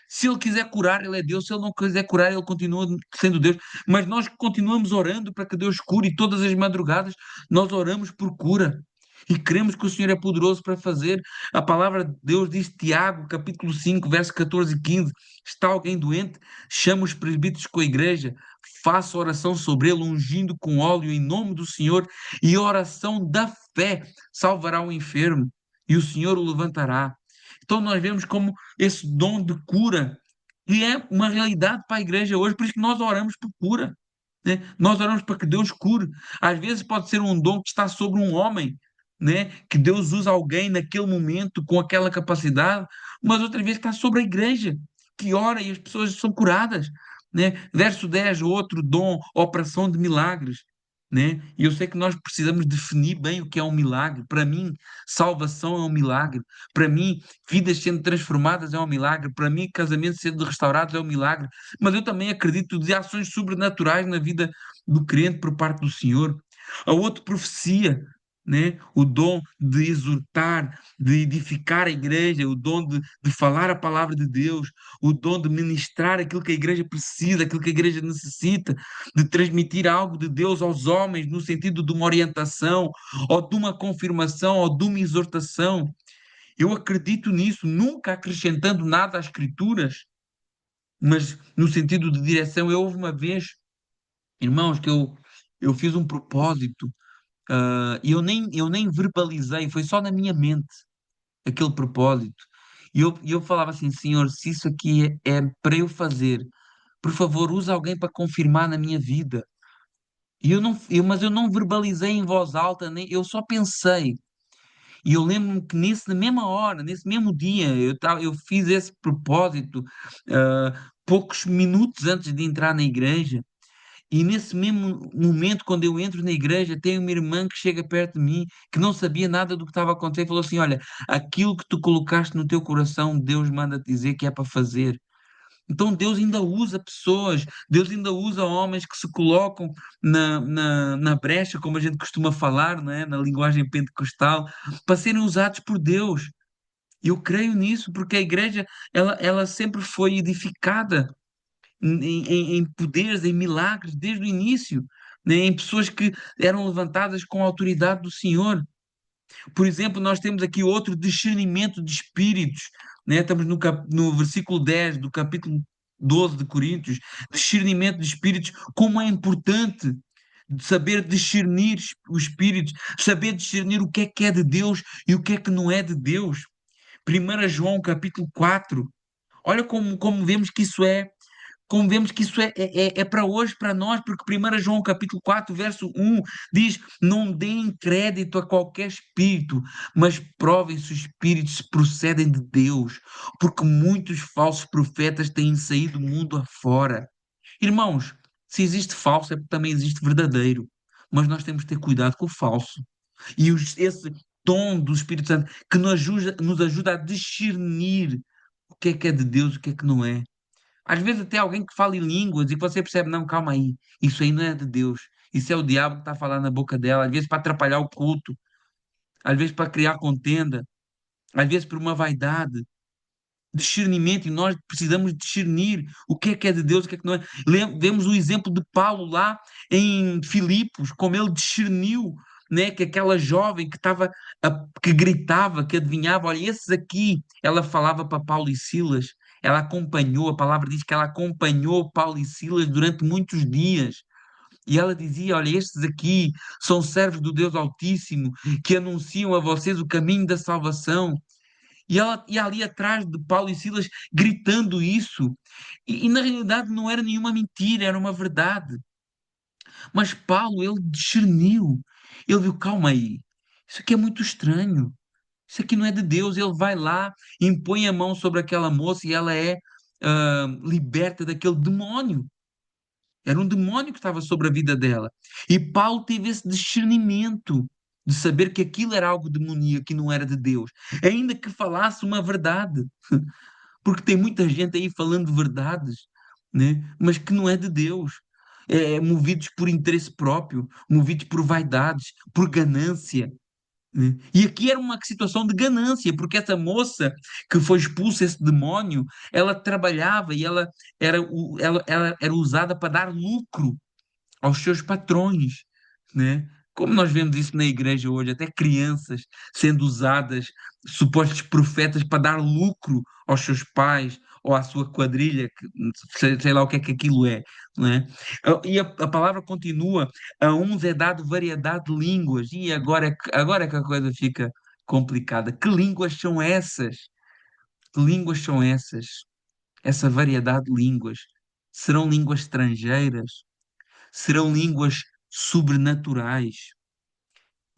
Se Ele quiser curar, Ele é Deus. Se Ele não quiser curar, Ele continua sendo Deus. Mas nós continuamos orando para que Deus cure. E todas as madrugadas nós oramos por cura. E cremos que o Senhor é poderoso para fazer. A palavra de Deus diz, Tiago, capítulo 5, verso 14 e 15. Está alguém doente? Chama os presbíteros com a igreja. Faça oração sobre ele, ungindo com óleo em nome do Senhor. E a oração da fé salvará o enfermo. E o Senhor o levantará. Então nós vemos como esse dom de cura, que é uma realidade para a igreja hoje, por isso que nós oramos por cura, né? Nós oramos para que Deus cure. Às vezes pode ser um dom que está sobre um homem, né? Que Deus usa alguém naquele momento com aquela capacidade, mas outra vez está sobre a igreja, que ora e as pessoas são curadas, né? Verso 10, outro dom, operação de milagres. Né? E eu sei que nós precisamos definir bem o que é um milagre. Para mim, salvação é um milagre. Para mim, vidas sendo transformadas é um milagre. Para mim, casamentos sendo restaurados é um milagre. Mas eu também acredito de ações sobrenaturais na vida do crente por parte do Senhor. A outra profecia, né? O dom de exortar, de edificar a igreja, o dom de falar a palavra de Deus, o dom de ministrar aquilo que a igreja precisa, aquilo que a igreja necessita, de transmitir algo de Deus aos homens no sentido de uma orientação, ou de uma confirmação, ou de uma exortação. Eu acredito nisso, nunca acrescentando nada às Escrituras, mas no sentido de direção, houve uma vez, irmãos, que eu fiz um propósito, e eu nem verbalizei, foi só na minha mente aquele propósito. E eu falava assim, Senhor, se isso aqui é para eu fazer, por favor, usa alguém para confirmar na minha vida. Mas eu não verbalizei em voz alta, nem, eu só pensei. E eu lembro-me que na mesma hora, nesse mesmo dia, eu fiz esse propósito, poucos minutos antes de entrar na igreja. E nesse mesmo momento, quando eu entro na igreja, tem uma irmã que chega perto de mim, que não sabia nada do que estava a acontecer, e falou assim: Olha, aquilo que tu colocaste no teu coração, Deus manda te dizer que é para fazer. Então Deus ainda usa pessoas, Deus ainda usa homens que se colocam na brecha, como a gente costuma falar, não é? Na linguagem pentecostal, para serem usados por Deus. Eu creio nisso, porque a igreja ela sempre foi edificada em poderes, em milagres, desde o início, né? Em pessoas que eram levantadas com a autoridade do Senhor. Por exemplo, nós temos aqui outro discernimento de espíritos, né? Estamos no versículo 10 do capítulo 12 de Coríntios, discernimento de espíritos, como é importante de saber discernir os espíritos, saber discernir o que é de Deus e o que é que não é de Deus. 1 João capítulo 4. Olha como vemos que isso é para hoje, para nós, porque 1 João capítulo 4 verso 1 diz: Não deem crédito a qualquer espírito, mas provem se os espíritos procedem de Deus, porque muitos falsos profetas têm saído do mundo afora. Irmãos, se existe falso é porque também existe verdadeiro, mas nós temos que ter cuidado com o falso. E esse dom do Espírito Santo que nos ajuda a discernir o que é de Deus e o que é que não é. Às vezes até alguém que fala em línguas e você percebe, não, calma aí, isso aí não é de Deus. Isso é o diabo que está falando na boca dela, às vezes para atrapalhar o culto, às vezes para criar contenda, às vezes por uma vaidade, discernimento, e nós precisamos discernir o que é de Deus, o que é que não é. Vemos o exemplo de Paulo lá em Filipos, como ele discerniu, né, que aquela jovem que gritava, que adivinhava, olha, esses aqui, ela falava para Paulo e Silas, ela acompanhou, a palavra diz que ela acompanhou Paulo e Silas durante muitos dias. E ela dizia: Olha, estes aqui são servos do Deus Altíssimo que anunciam a vocês o caminho da salvação. E ela ia ali atrás de Paulo e Silas gritando isso. E na realidade não era nenhuma mentira, era uma verdade. Mas Paulo, ele discerniu. Ele viu, calma aí, isso aqui é muito estranho. Isso aqui não é de Deus. Ele vai lá, impõe a mão sobre aquela moça e ela é liberta daquele demónio. Era um demónio que estava sobre a vida dela. E Paulo teve esse discernimento de saber que aquilo era algo demoníaco, que não era de Deus, ainda que falasse uma verdade. Porque tem muita gente aí falando verdades, né? Mas que não é de Deus. Movidos por interesse próprio, movidos por vaidades, por ganância, né? E aqui era uma situação de ganância, porque essa moça que foi expulsa, esse demónio, ela trabalhava e ela era usada para dar lucro aos seus patrões, né? Como nós vemos isso na igreja hoje, até crianças sendo usadas, supostos profetas, para dar lucro aos seus pais ou à sua quadrilha, que, sei lá o que é que aquilo é, não é? E a palavra continua: a uns é dado variedade de línguas, e agora é que a coisa fica complicada. Que línguas são essas? Que línguas são essas? Essa variedade de línguas? Serão línguas estrangeiras? Serão línguas sobrenaturais?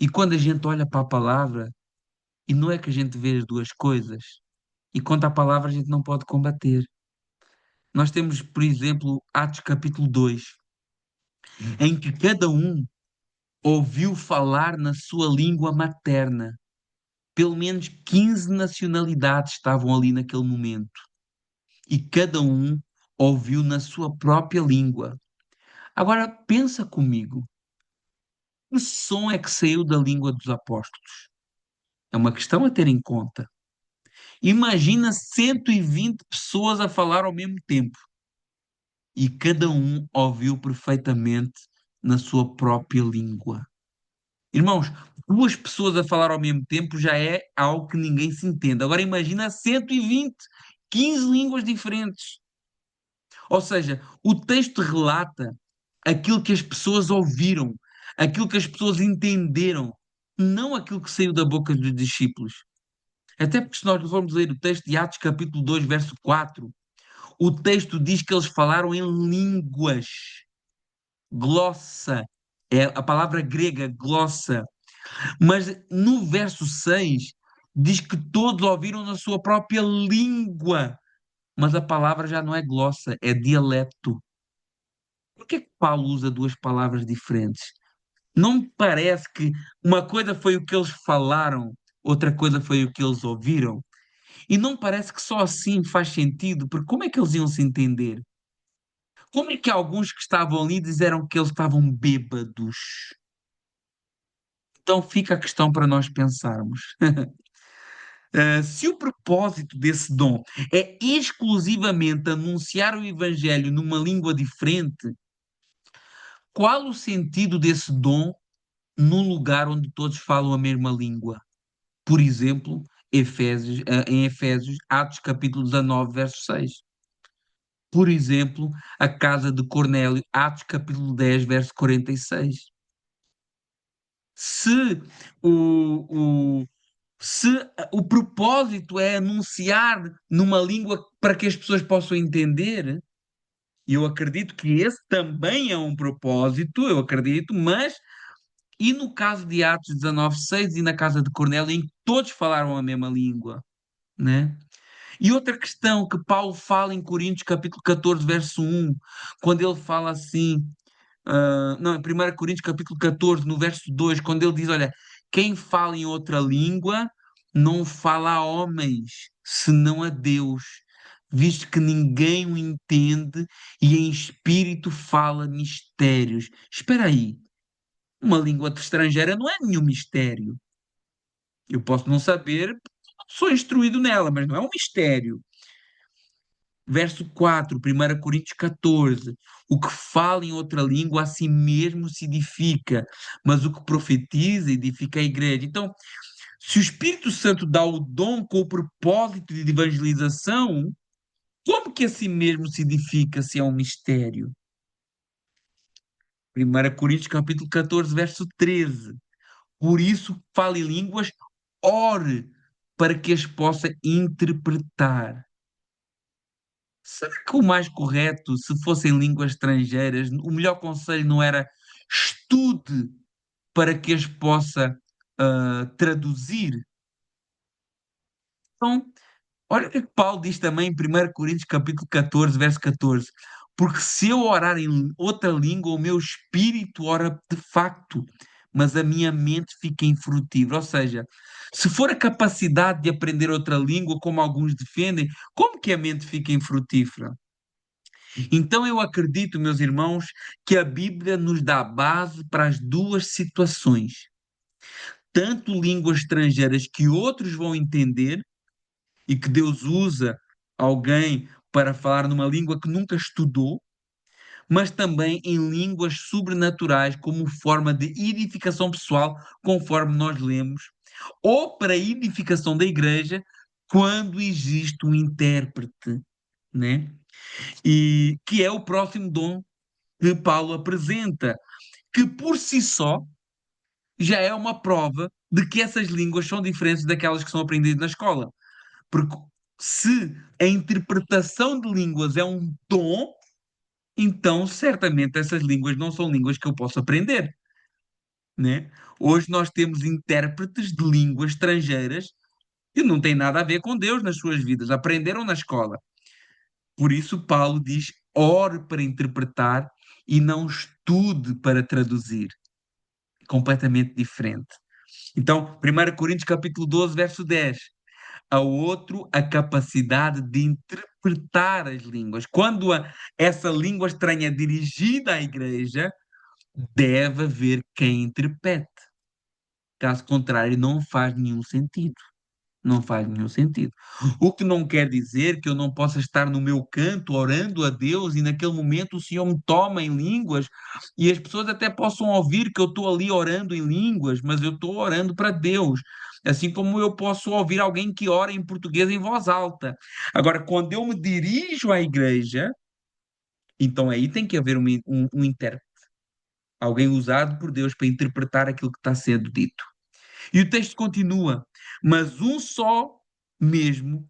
E quando a gente olha para a palavra, e não é que a gente vê as duas coisas, e quanto à palavra a gente não pode combater. Nós temos, por exemplo, Atos capítulo 2, em que cada um ouviu falar na sua língua materna. Pelo menos 15 nacionalidades estavam ali naquele momento. E cada um ouviu na sua própria língua. Agora pensa comigo, que som é que saiu da língua dos apóstolos? É uma questão a ter em conta. Imagina 120 pessoas a falar ao mesmo tempo e cada um ouviu perfeitamente na sua própria língua. Irmãos, duas pessoas a falar ao mesmo tempo já é algo que ninguém se entende. Agora imagina 120, 15 línguas diferentes. Ou seja, o texto relata aquilo que as pessoas ouviram, aquilo que as pessoas entenderam, não aquilo que saiu da boca dos discípulos. Até porque, se nós formos ler o texto de Atos, capítulo 2, verso 4, o texto diz que eles falaram em línguas, glossa, é a palavra grega, glossa. Mas no verso 6 diz que todos ouviram na sua própria língua. Mas a palavra já não é glossa, é dialeto. Por que é que Paulo usa duas palavras diferentes? Não me parece que uma coisa foi o que eles falaram, outra coisa foi o que eles ouviram? E não parece que só assim faz sentido, porque como é que eles iam se entender? Como é que alguns que estavam ali disseram que eles estavam bêbados? Então fica a questão para nós pensarmos. Se o propósito desse dom é exclusivamente anunciar o Evangelho numa língua diferente, qual o sentido desse dom num lugar onde todos falam a mesma língua? Por exemplo, em Efésios, Atos capítulo 19, verso 6. Por exemplo, a casa de Cornélio, Atos capítulo 10, verso 46. Se o, o, se o propósito é anunciar numa língua para que as pessoas possam entender, e eu acredito que esse também é um propósito, eu acredito, mas e no caso de Atos 19:6 e na casa de Cornélio, em que todos falaram a mesma língua, né? E outra questão que Paulo fala em Coríntios capítulo 14, verso 1, quando ele fala assim, não, em 1 Coríntios capítulo 14, no verso 2, quando ele diz, olha, quem fala em outra língua não fala a homens, senão a Deus, visto que ninguém o entende e em espírito fala mistérios. Espera aí, uma língua estrangeira não é nenhum mistério. Eu posso não saber, sou instruído nela, mas não é um mistério. Verso 4, 1 Coríntios 14. O que fala em outra língua a si mesmo se edifica, mas o que profetiza edifica a igreja. Então, se o Espírito Santo dá o dom com o propósito de evangelização, como que a si mesmo se edifica se é um mistério? 1 Coríntios capítulo 14, verso 13. Por isso, fale línguas, ore para que as possa interpretar. Será que o mais correto, se fossem línguas estrangeiras, o melhor conselho não era estude para que as possa traduzir? Então, olha o que é que Paulo diz também em 1 Coríntios capítulo 14, verso 14. Porque se eu orar em outra língua, o meu espírito ora de facto, mas a minha mente fica infrutífera. Ou seja, se for a capacidade de aprender outra língua, como alguns defendem, como que a mente fica infrutífera? Então eu acredito, meus irmãos, que a Bíblia nos dá base para as duas situações. Tanto línguas estrangeiras que outros vão entender e que Deus usa alguém para falar numa língua que nunca estudou, mas também em línguas sobrenaturais como forma de edificação pessoal, conforme nós lemos, ou para a edificação da igreja, quando existe um intérprete, né? E que é o próximo dom que Paulo apresenta, que por si só já é uma prova de que essas línguas são diferentes daquelas que são aprendidas na escola. Porque se a interpretação de línguas é um dom, então certamente essas línguas não são línguas que eu posso aprender, né? Hoje nós temos intérpretes de línguas estrangeiras que não têm nada a ver com Deus nas suas vidas, aprenderam na escola. Por isso Paulo diz: ore para interpretar e não estude para traduzir. Completamente diferente. Então, 1 Coríntios capítulo 12, verso 10. A outro a capacidade de interpretar as línguas. Quando essa língua estranha é dirigida à igreja, deve haver quem interprete. Caso contrário, não faz nenhum sentido. Não faz nenhum sentido. O que não quer dizer que eu não possa estar no meu canto orando a Deus e naquele momento o Senhor me toma em línguas e as pessoas até possam ouvir que eu estou ali orando em línguas, mas eu estou orando para Deus. Assim como eu posso ouvir alguém que ora em português em voz alta. Agora, quando eu me dirijo à igreja, Então aí tem que haver um intérprete, alguém usado por Deus para interpretar aquilo que está sendo dito. E o texto continua: mas um só mesmo,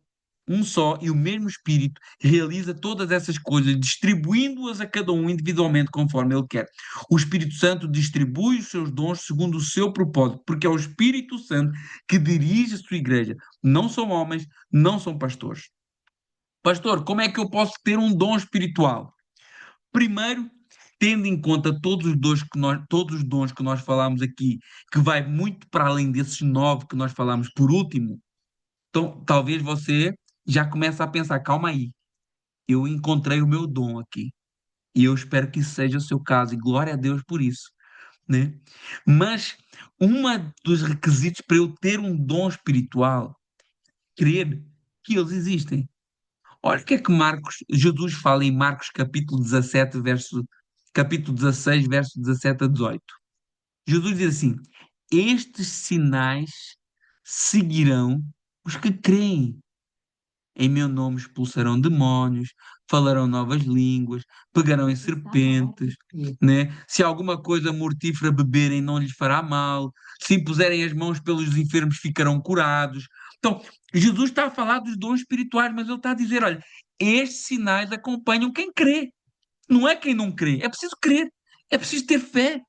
um só e o mesmo Espírito realiza todas essas coisas, distribuindo-as a cada um individualmente conforme ele quer. O Espírito Santo distribui os seus dons segundo o seu propósito, porque é o Espírito Santo que dirige a sua igreja. Não são homens, não são pastores. Pastor, como é que eu posso ter um dom espiritual? Primeiro, tendo em conta todos os dons que nós falamos aqui, que vai muito para além desses 9 que nós falamos por último, então talvez você já comece a pensar, calma aí, eu encontrei o meu dom aqui. E eu espero que isso seja o seu caso, e glória a Deus por isso, né? Mas dos requisitos para eu ter um dom espiritual, crer que eles existem. Olha o que é que Jesus fala em Marcos capítulo 16, verso 17 a 18. Jesus diz assim: estes sinais seguirão os que creem. Em meu nome expulsarão demónios, falarão novas línguas, pegarão em serpentes, né? Se alguma coisa mortífera beberem, não lhes fará mal. Se impuserem as mãos pelos enfermos, ficarão curados. Então, Jesus está a falar dos dons espirituais, mas ele está a dizer: olha, estes sinais acompanham quem crê. Não é quem não crê. É preciso crer. É preciso ter fé.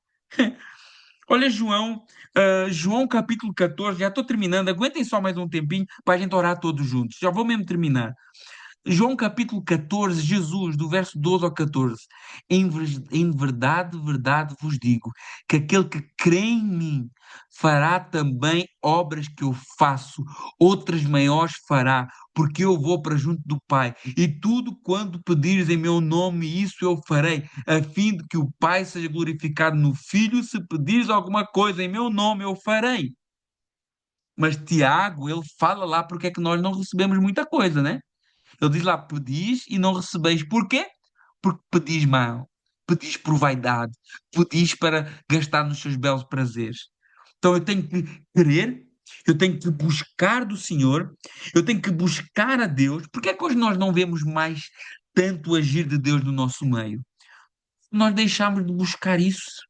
Olha, João capítulo 14, já estou terminando. Aguentem só mais um tempinho para a gente orar todos juntos. Já vou mesmo terminar. João capítulo 14, Jesus, do verso 12 ao 14. Em verdade, verdade vos digo, que aquele que crê em mim fará também obras que eu faço, outras maiores fará, porque eu vou para junto do Pai. E tudo quanto pedires em meu nome, isso eu farei, a fim de que o Pai seja glorificado no Filho. Se pedires alguma coisa em meu nome, eu farei. Mas Tiago, ele fala lá porque é que nós não recebemos muita coisa, né? Ele diz lá: pedis e não recebeis. Porquê? Porque pedis mal, pedis por vaidade, pedis para gastar nos seus belos prazeres. Então eu tenho que querer, eu tenho que buscar do Senhor, eu tenho que buscar a Deus. Porque é que hoje nós não vemos mais tanto agir de Deus no nosso meio? Nós deixamos de buscar isso.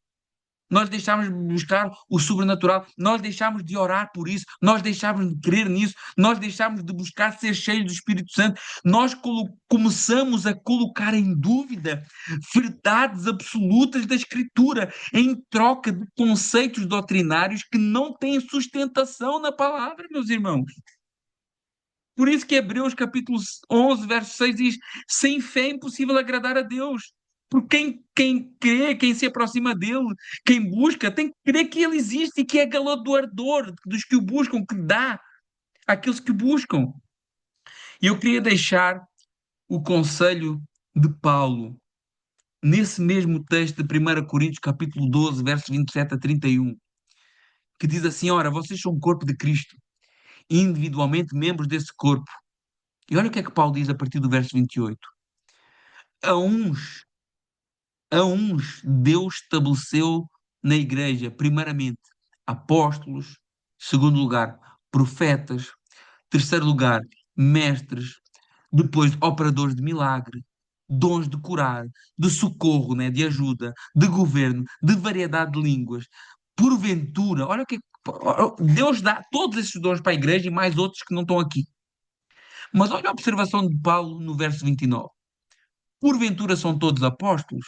Nós deixámos de buscar o sobrenatural, nós deixámos de orar por isso, nós deixámos de crer nisso, nós deixámos de buscar ser cheios do Espírito Santo, nós começamos a colocar em dúvida verdades absolutas da Escritura em troca de conceitos doutrinários que não têm sustentação na palavra, meus irmãos. Por isso que Hebreus capítulo 11, verso 6 diz: sem fé é impossível agradar a Deus. Porque quem crê, quem se aproxima dele, quem busca, tem que crer que ele existe e que é galardoador dos que o buscam, que dá àqueles que o buscam. E eu queria deixar o conselho de Paulo, nesse mesmo texto de 1 Coríntios capítulo 12, versos 27 a 31, que diz assim: ora, vocês são o corpo de Cristo, individualmente membros desse corpo. E olha o que é que Paulo diz a partir do verso 28. A uns, a uns Deus estabeleceu na igreja, primeiramente, apóstolos, segundo lugar, profetas, terceiro lugar, mestres, depois operadores de milagre, dons de curar, de socorro, né, de ajuda, de governo, de variedade de línguas. Porventura, olha o que Deus dá todos esses dons para a igreja e mais outros que não estão aqui. Mas olha a observação de Paulo no verso 29. Porventura são todos apóstolos?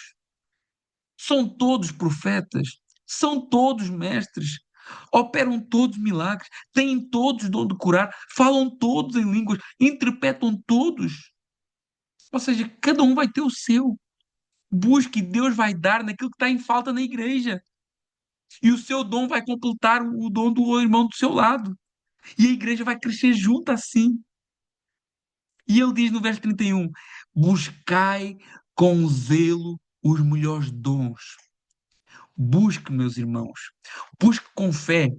São todos profetas? São todos mestres? Operam todos milagres? Têm todos dom de curar? Falam todos em línguas? Interpretam todos? Ou seja, cada um vai ter o seu. Busque e Deus vai dar naquilo que está em falta na igreja. E o seu dom vai completar o dom do irmão do seu lado. E a igreja vai crescer junto assim. E ele diz no verso 31: buscai com zelo os melhores dons. Busque, meus irmãos. Busque com fé.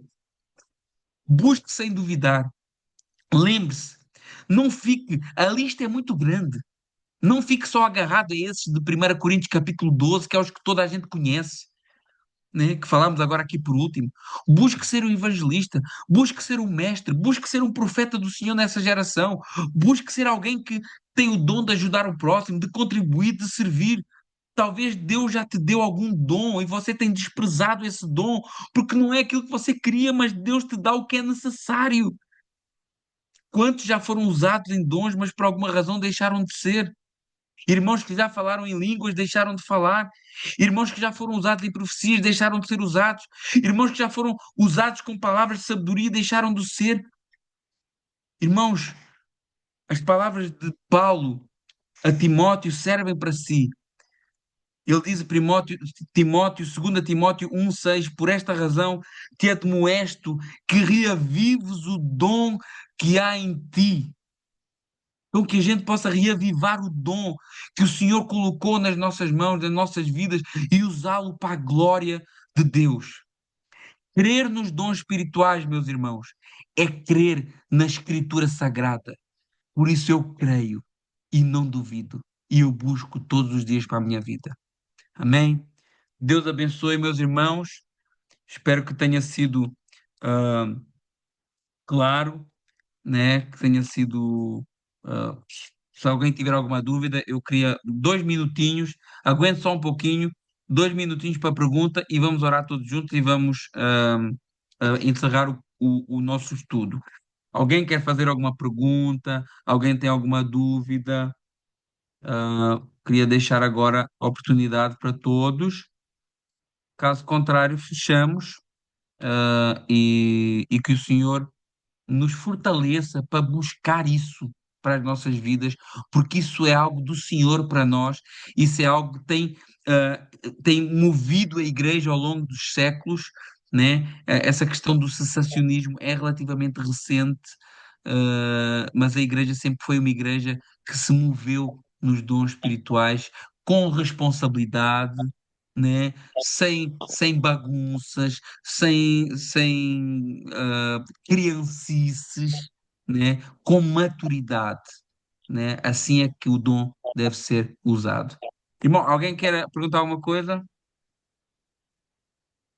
Busque sem duvidar. Lembre-se, não fique, a lista é muito grande. Não fique só agarrado a esses de 1 Coríntios capítulo 12, que é os que toda a gente conhece. né, que falámos agora aqui por último. Busque ser um evangelista, busque ser um mestre, busque ser um profeta do Senhor nessa geração, busque ser alguém que tem o dom de ajudar o próximo, de contribuir, de servir. Talvez Deus já te deu algum dom e você tem desprezado esse dom, porque não é aquilo que você queria, mas Deus te dá o que é necessário. Quantos já foram usados em dons, mas por alguma razão deixaram de ser? Irmãos que já falaram em línguas deixaram de falar. Irmãos que já foram usados em profecias deixaram de ser usados. Irmãos que já foram usados com palavras de sabedoria deixaram de ser. Irmãos, as palavras de Paulo a Timóteo servem para si. Ele diz a Timóteo, 2 Timóteo 1,6: por esta razão te admoesto que reavives o dom que há em ti. Então, que a gente possa reavivar o dom que o Senhor colocou nas nossas mãos, nas nossas vidas e usá-lo para a glória de Deus. Crer nos dons espirituais, meus irmãos, é crer na Escritura Sagrada. Por isso eu creio e não duvido. E eu busco todos os dias para a minha vida. Amém? Deus abençoe, meus irmãos. Espero que tenha sido ah, claro, né? Que tenha sido. ah, Se alguém tiver alguma dúvida, eu queria 2 minutinhos, aguente só um pouquinho, 2 minutinhos para a pergunta e vamos orar todos juntos e vamos encerrar o nosso estudo. Alguém quer fazer alguma pergunta? Alguém tem alguma dúvida? Queria deixar agora a oportunidade para todos. Caso contrário, fechamos, e que o Senhor nos fortaleça para buscar isso para as nossas vidas, porque isso é algo do Senhor para nós, isso é algo que tem movido a igreja ao longo dos séculos, né? Essa questão do cessacionismo é relativamente recente, mas a igreja sempre foi uma igreja que se moveu nos dons espirituais com responsabilidade, né? Sem bagunças, sem criancices, né? Com maturidade, né? Assim é que o dom deve ser usado. Irmão, alguém quer perguntar alguma coisa?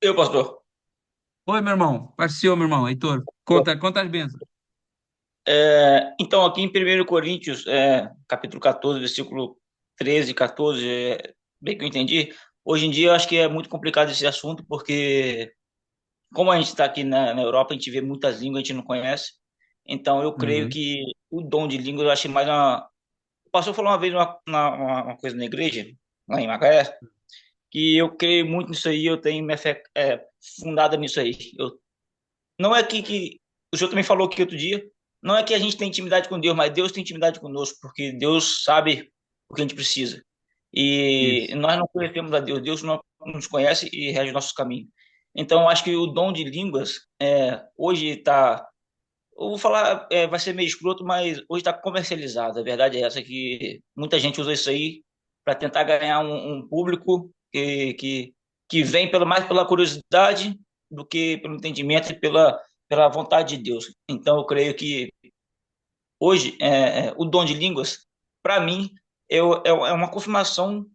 Eu, pastor. Oi, meu irmão. Paz do Senhor, meu irmão. Heitor, conta as bênçãos. Então, aqui em 1 Coríntios, capítulo 14, versículo 13 e 14, bem que eu entendi, hoje em dia eu acho que é muito complicado esse assunto, porque como a gente está aqui na Europa, a gente vê muitas línguas, a gente não conhece, então eu creio Uhum, que o dom de línguas eu achei mais uma... O pastor falou uma vez uma coisa na igreja, lá em Macaé, que eu creio muito nisso aí, eu tenho minha fé fundada nisso aí. Não é que o senhor também falou aqui outro dia, não é que a gente tem intimidade com Deus, mas Deus tem intimidade conosco, porque Deus sabe o que a gente precisa. E isso. nós não conhecemos a Deus, Deus não nos conhece e rege nossos caminhos. Então, eu acho que o dom de línguas hoje está, eu vou falar, vai ser meio escroto, mas hoje está comercializado. A verdade é essa, que muita gente usa isso aí para tentar ganhar um público que vem mais pela curiosidade do que pelo entendimento e pela vontade de Deus. Então, eu creio que hoje o dom de línguas, para mim, é uma confirmação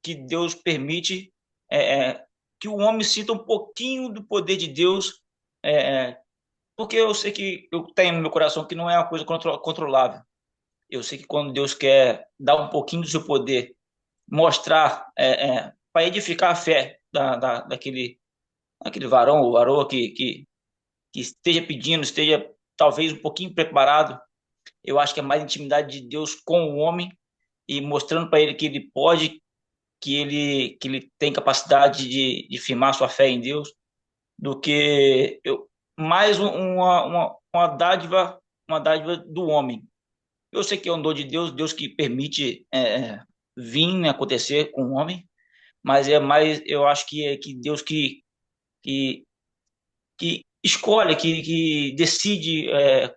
que Deus permite que o homem sinta um pouquinho do poder de Deus, é, é, porque eu sei que eu tenho no meu coração que não é uma coisa controlável. Eu sei que quando Deus quer dar um pouquinho do seu poder, mostrar, para edificar a fé daquele varão ou varoa que esteja pedindo, esteja talvez um pouquinho preparado, eu acho que é mais intimidade de Deus com o homem e mostrando para ele que ele pode, que ele tem capacidade de firmar sua fé em Deus, do que mais uma dádiva do homem. Eu sei que é um dom de Deus, Deus que permite vir, né, acontecer com o homem, mas é mais, eu acho que é que Deus que, que escolhe, que decide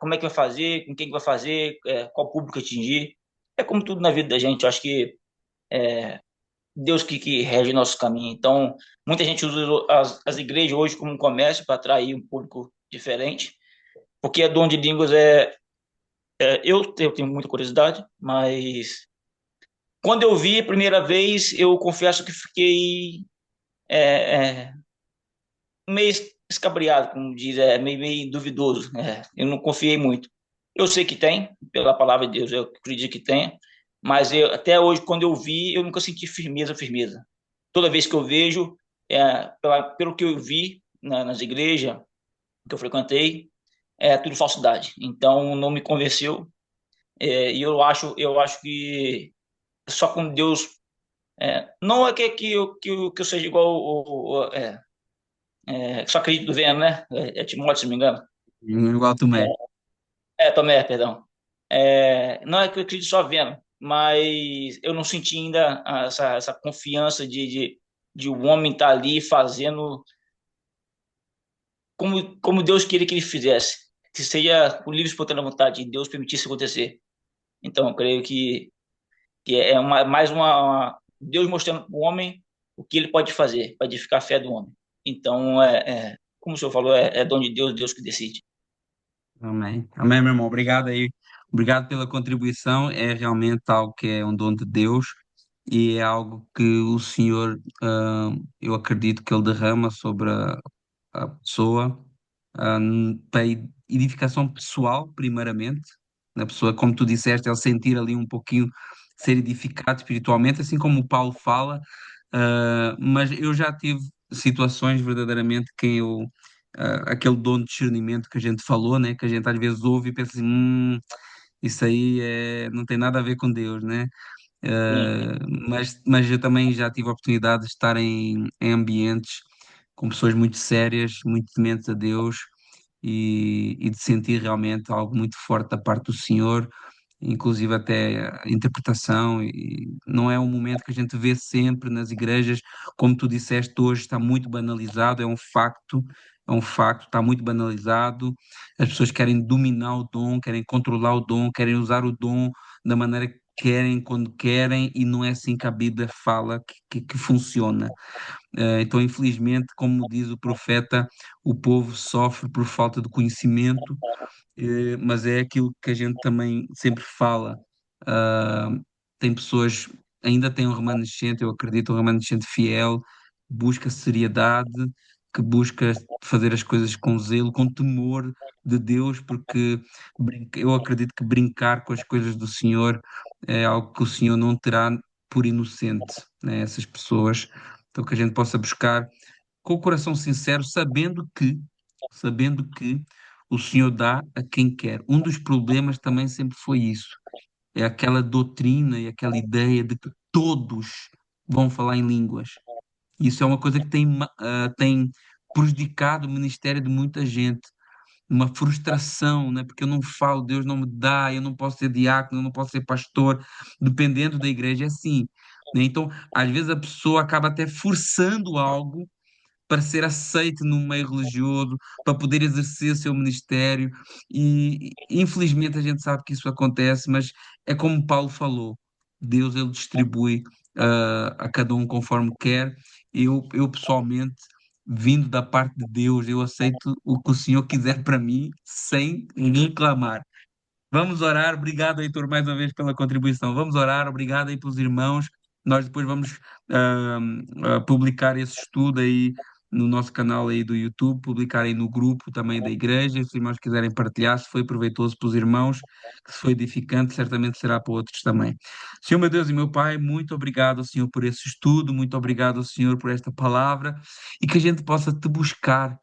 como é que vai fazer, com quem que vai fazer, qual público atingir. É como tudo na vida da gente, eu acho que Deus que rege nosso caminho. Então, muita gente usa as igrejas hoje como um comércio para atrair um público diferente, porque dom de línguas eu tenho muita curiosidade, mas quando eu vi a primeira vez, eu confesso que fiquei meio escabriado, como diz, meio duvidoso. Eu não confiei muito. Eu sei que tem, pela palavra de Deus, eu acredito que tem, mas até hoje, quando eu vi, eu nunca senti firmeza, firmeza. Toda vez que eu vejo, pelo que eu vi nas igrejas que eu frequentei, é tudo falsidade. Então, não me convenceu. E eu acho que só com Deus. Não é que eu seja igual só acredito vendo, né? Timóteo, se não me engano. Igual Tomé. Tomé, perdão. Não é que eu acredito só vendo, mas eu não senti ainda essa confiança de o homem estar ali fazendo como Deus queria que ele fizesse. Que seja por livre e espontânea vontade, e Deus permitisse acontecer. Então, eu creio que é mais Deus mostrando para o homem o que ele pode fazer para edificar a fé do homem. Então, como o senhor falou, é dom de Deus, Deus que decide. Amém. Amém, meu irmão. Obrigado aí. Obrigado pela contribuição. É realmente algo que é um dom de Deus e é algo que o Senhor, eu acredito que Ele derrama sobre a pessoa, para edificação pessoal, primeiramente, na pessoa, como tu disseste, ele sentir ali um pouquinho ser edificado espiritualmente, assim como o Paulo fala, mas eu já tive situações verdadeiramente que aquele dom de discernimento que a gente falou, né, que a gente às vezes ouve e pensa assim, isso aí não tem nada a ver com Deus, né? Sim, Uh, mas eu também já tive a oportunidade de estar em ambientes com pessoas muito sérias, muito tementes a Deus e de sentir realmente algo muito forte da parte do Senhor, inclusive até a interpretação. E não é um momento que a gente vê sempre nas igrejas, como tu disseste, hoje está muito banalizado, é um facto. É um facto, está muito banalizado. As pessoas querem dominar o dom, querem controlar o dom, querem usar o dom da maneira que querem, quando querem, e não é assim que a Bíblia fala que funciona. Então, infelizmente, como diz o profeta, o povo sofre por falta de conhecimento, mas é aquilo que a gente também sempre fala. Ah, Tem pessoas, ainda tem um remanescente, eu acredito, um remanescente fiel, que busca seriedade, que busca fazer as coisas com zelo, com temor de Deus, porque eu acredito que brincar com as coisas do Senhor é algo que o Senhor não terá por inocente, né, essas pessoas. Então, que a gente possa buscar com o coração sincero, sabendo que o Senhor dá a quem quer. Um dos problemas também sempre foi isso, é aquela doutrina e aquela ideia de que todos vão falar em línguas. Isso é uma coisa que tem prejudicado o ministério de muita gente, uma frustração, né? Porque eu não falo, Deus não me dá, eu não posso ser diácono, eu não posso ser pastor, dependendo da igreja, é assim. Né? Então, às vezes a pessoa acaba até forçando algo para ser aceite no meio religioso, para poder exercer o seu ministério. E infelizmente a gente sabe que isso acontece, mas é como Paulo falou, Deus ele distribui a cada um conforme quer. Eu pessoalmente, vindo da parte de Deus, eu aceito o que o Senhor quiser para mim, sem reclamar. Vamos orar. Obrigado, Heitor, mais uma vez pela contribuição. Vamos orar. Obrigado aí pelos irmãos. Nós depois vamos publicar esse estudo aí no nosso canal aí do YouTube, publicar aí no grupo também da igreja. Se os irmãos quiserem partilhar, se foi proveitoso para os irmãos, que se foi edificante, certamente será para outros também. Senhor, meu Deus e meu Pai, muito obrigado, Senhor, por esse estudo. Muito obrigado, Senhor, por esta palavra e que a gente possa te buscar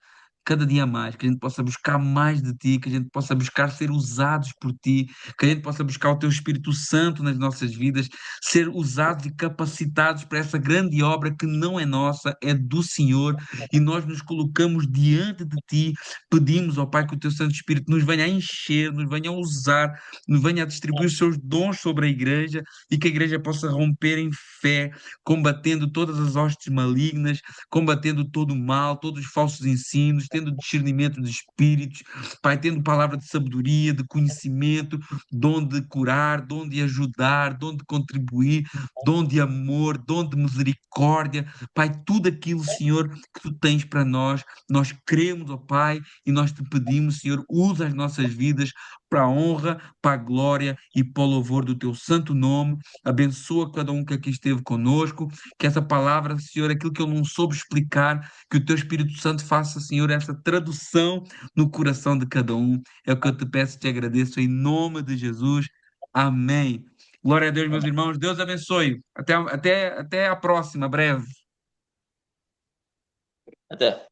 cada dia mais, que a gente possa buscar mais de Ti, que a gente possa buscar ser usados por Ti, que a gente possa buscar o Teu Espírito Santo nas nossas vidas, ser usados e capacitados para essa grande obra que não é nossa, é do Senhor, e nós nos colocamos diante de Ti, pedimos ao Pai que o Teu Santo Espírito nos venha a encher, nos venha a usar, nos venha a distribuir os seus dons sobre a igreja e que a igreja possa romper em fé, combatendo todas as hostes malignas, combatendo todo o mal, todos os falsos ensinos, tendo discernimento de espíritos, Pai, tendo palavra de sabedoria, de conhecimento, dom de curar, dom de ajudar, dom de contribuir, dom de amor, dom de misericórdia, Pai, tudo aquilo, Senhor, que tu tens para nós, nós cremos, ó Pai, e nós te pedimos, Senhor, usa as nossas vidas para a honra, para a glória e para o louvor do teu santo nome. Abençoa cada um que aqui esteve conosco, que essa palavra, Senhor, aquilo que eu não soube explicar, que o teu Espírito Santo faça, Senhor, esta tradução no coração de cada um. É o que eu te peço e te agradeço em nome de Jesus. Amém. Glória a Deus, meus irmãos. Deus abençoe. Até a próxima, breve. Até.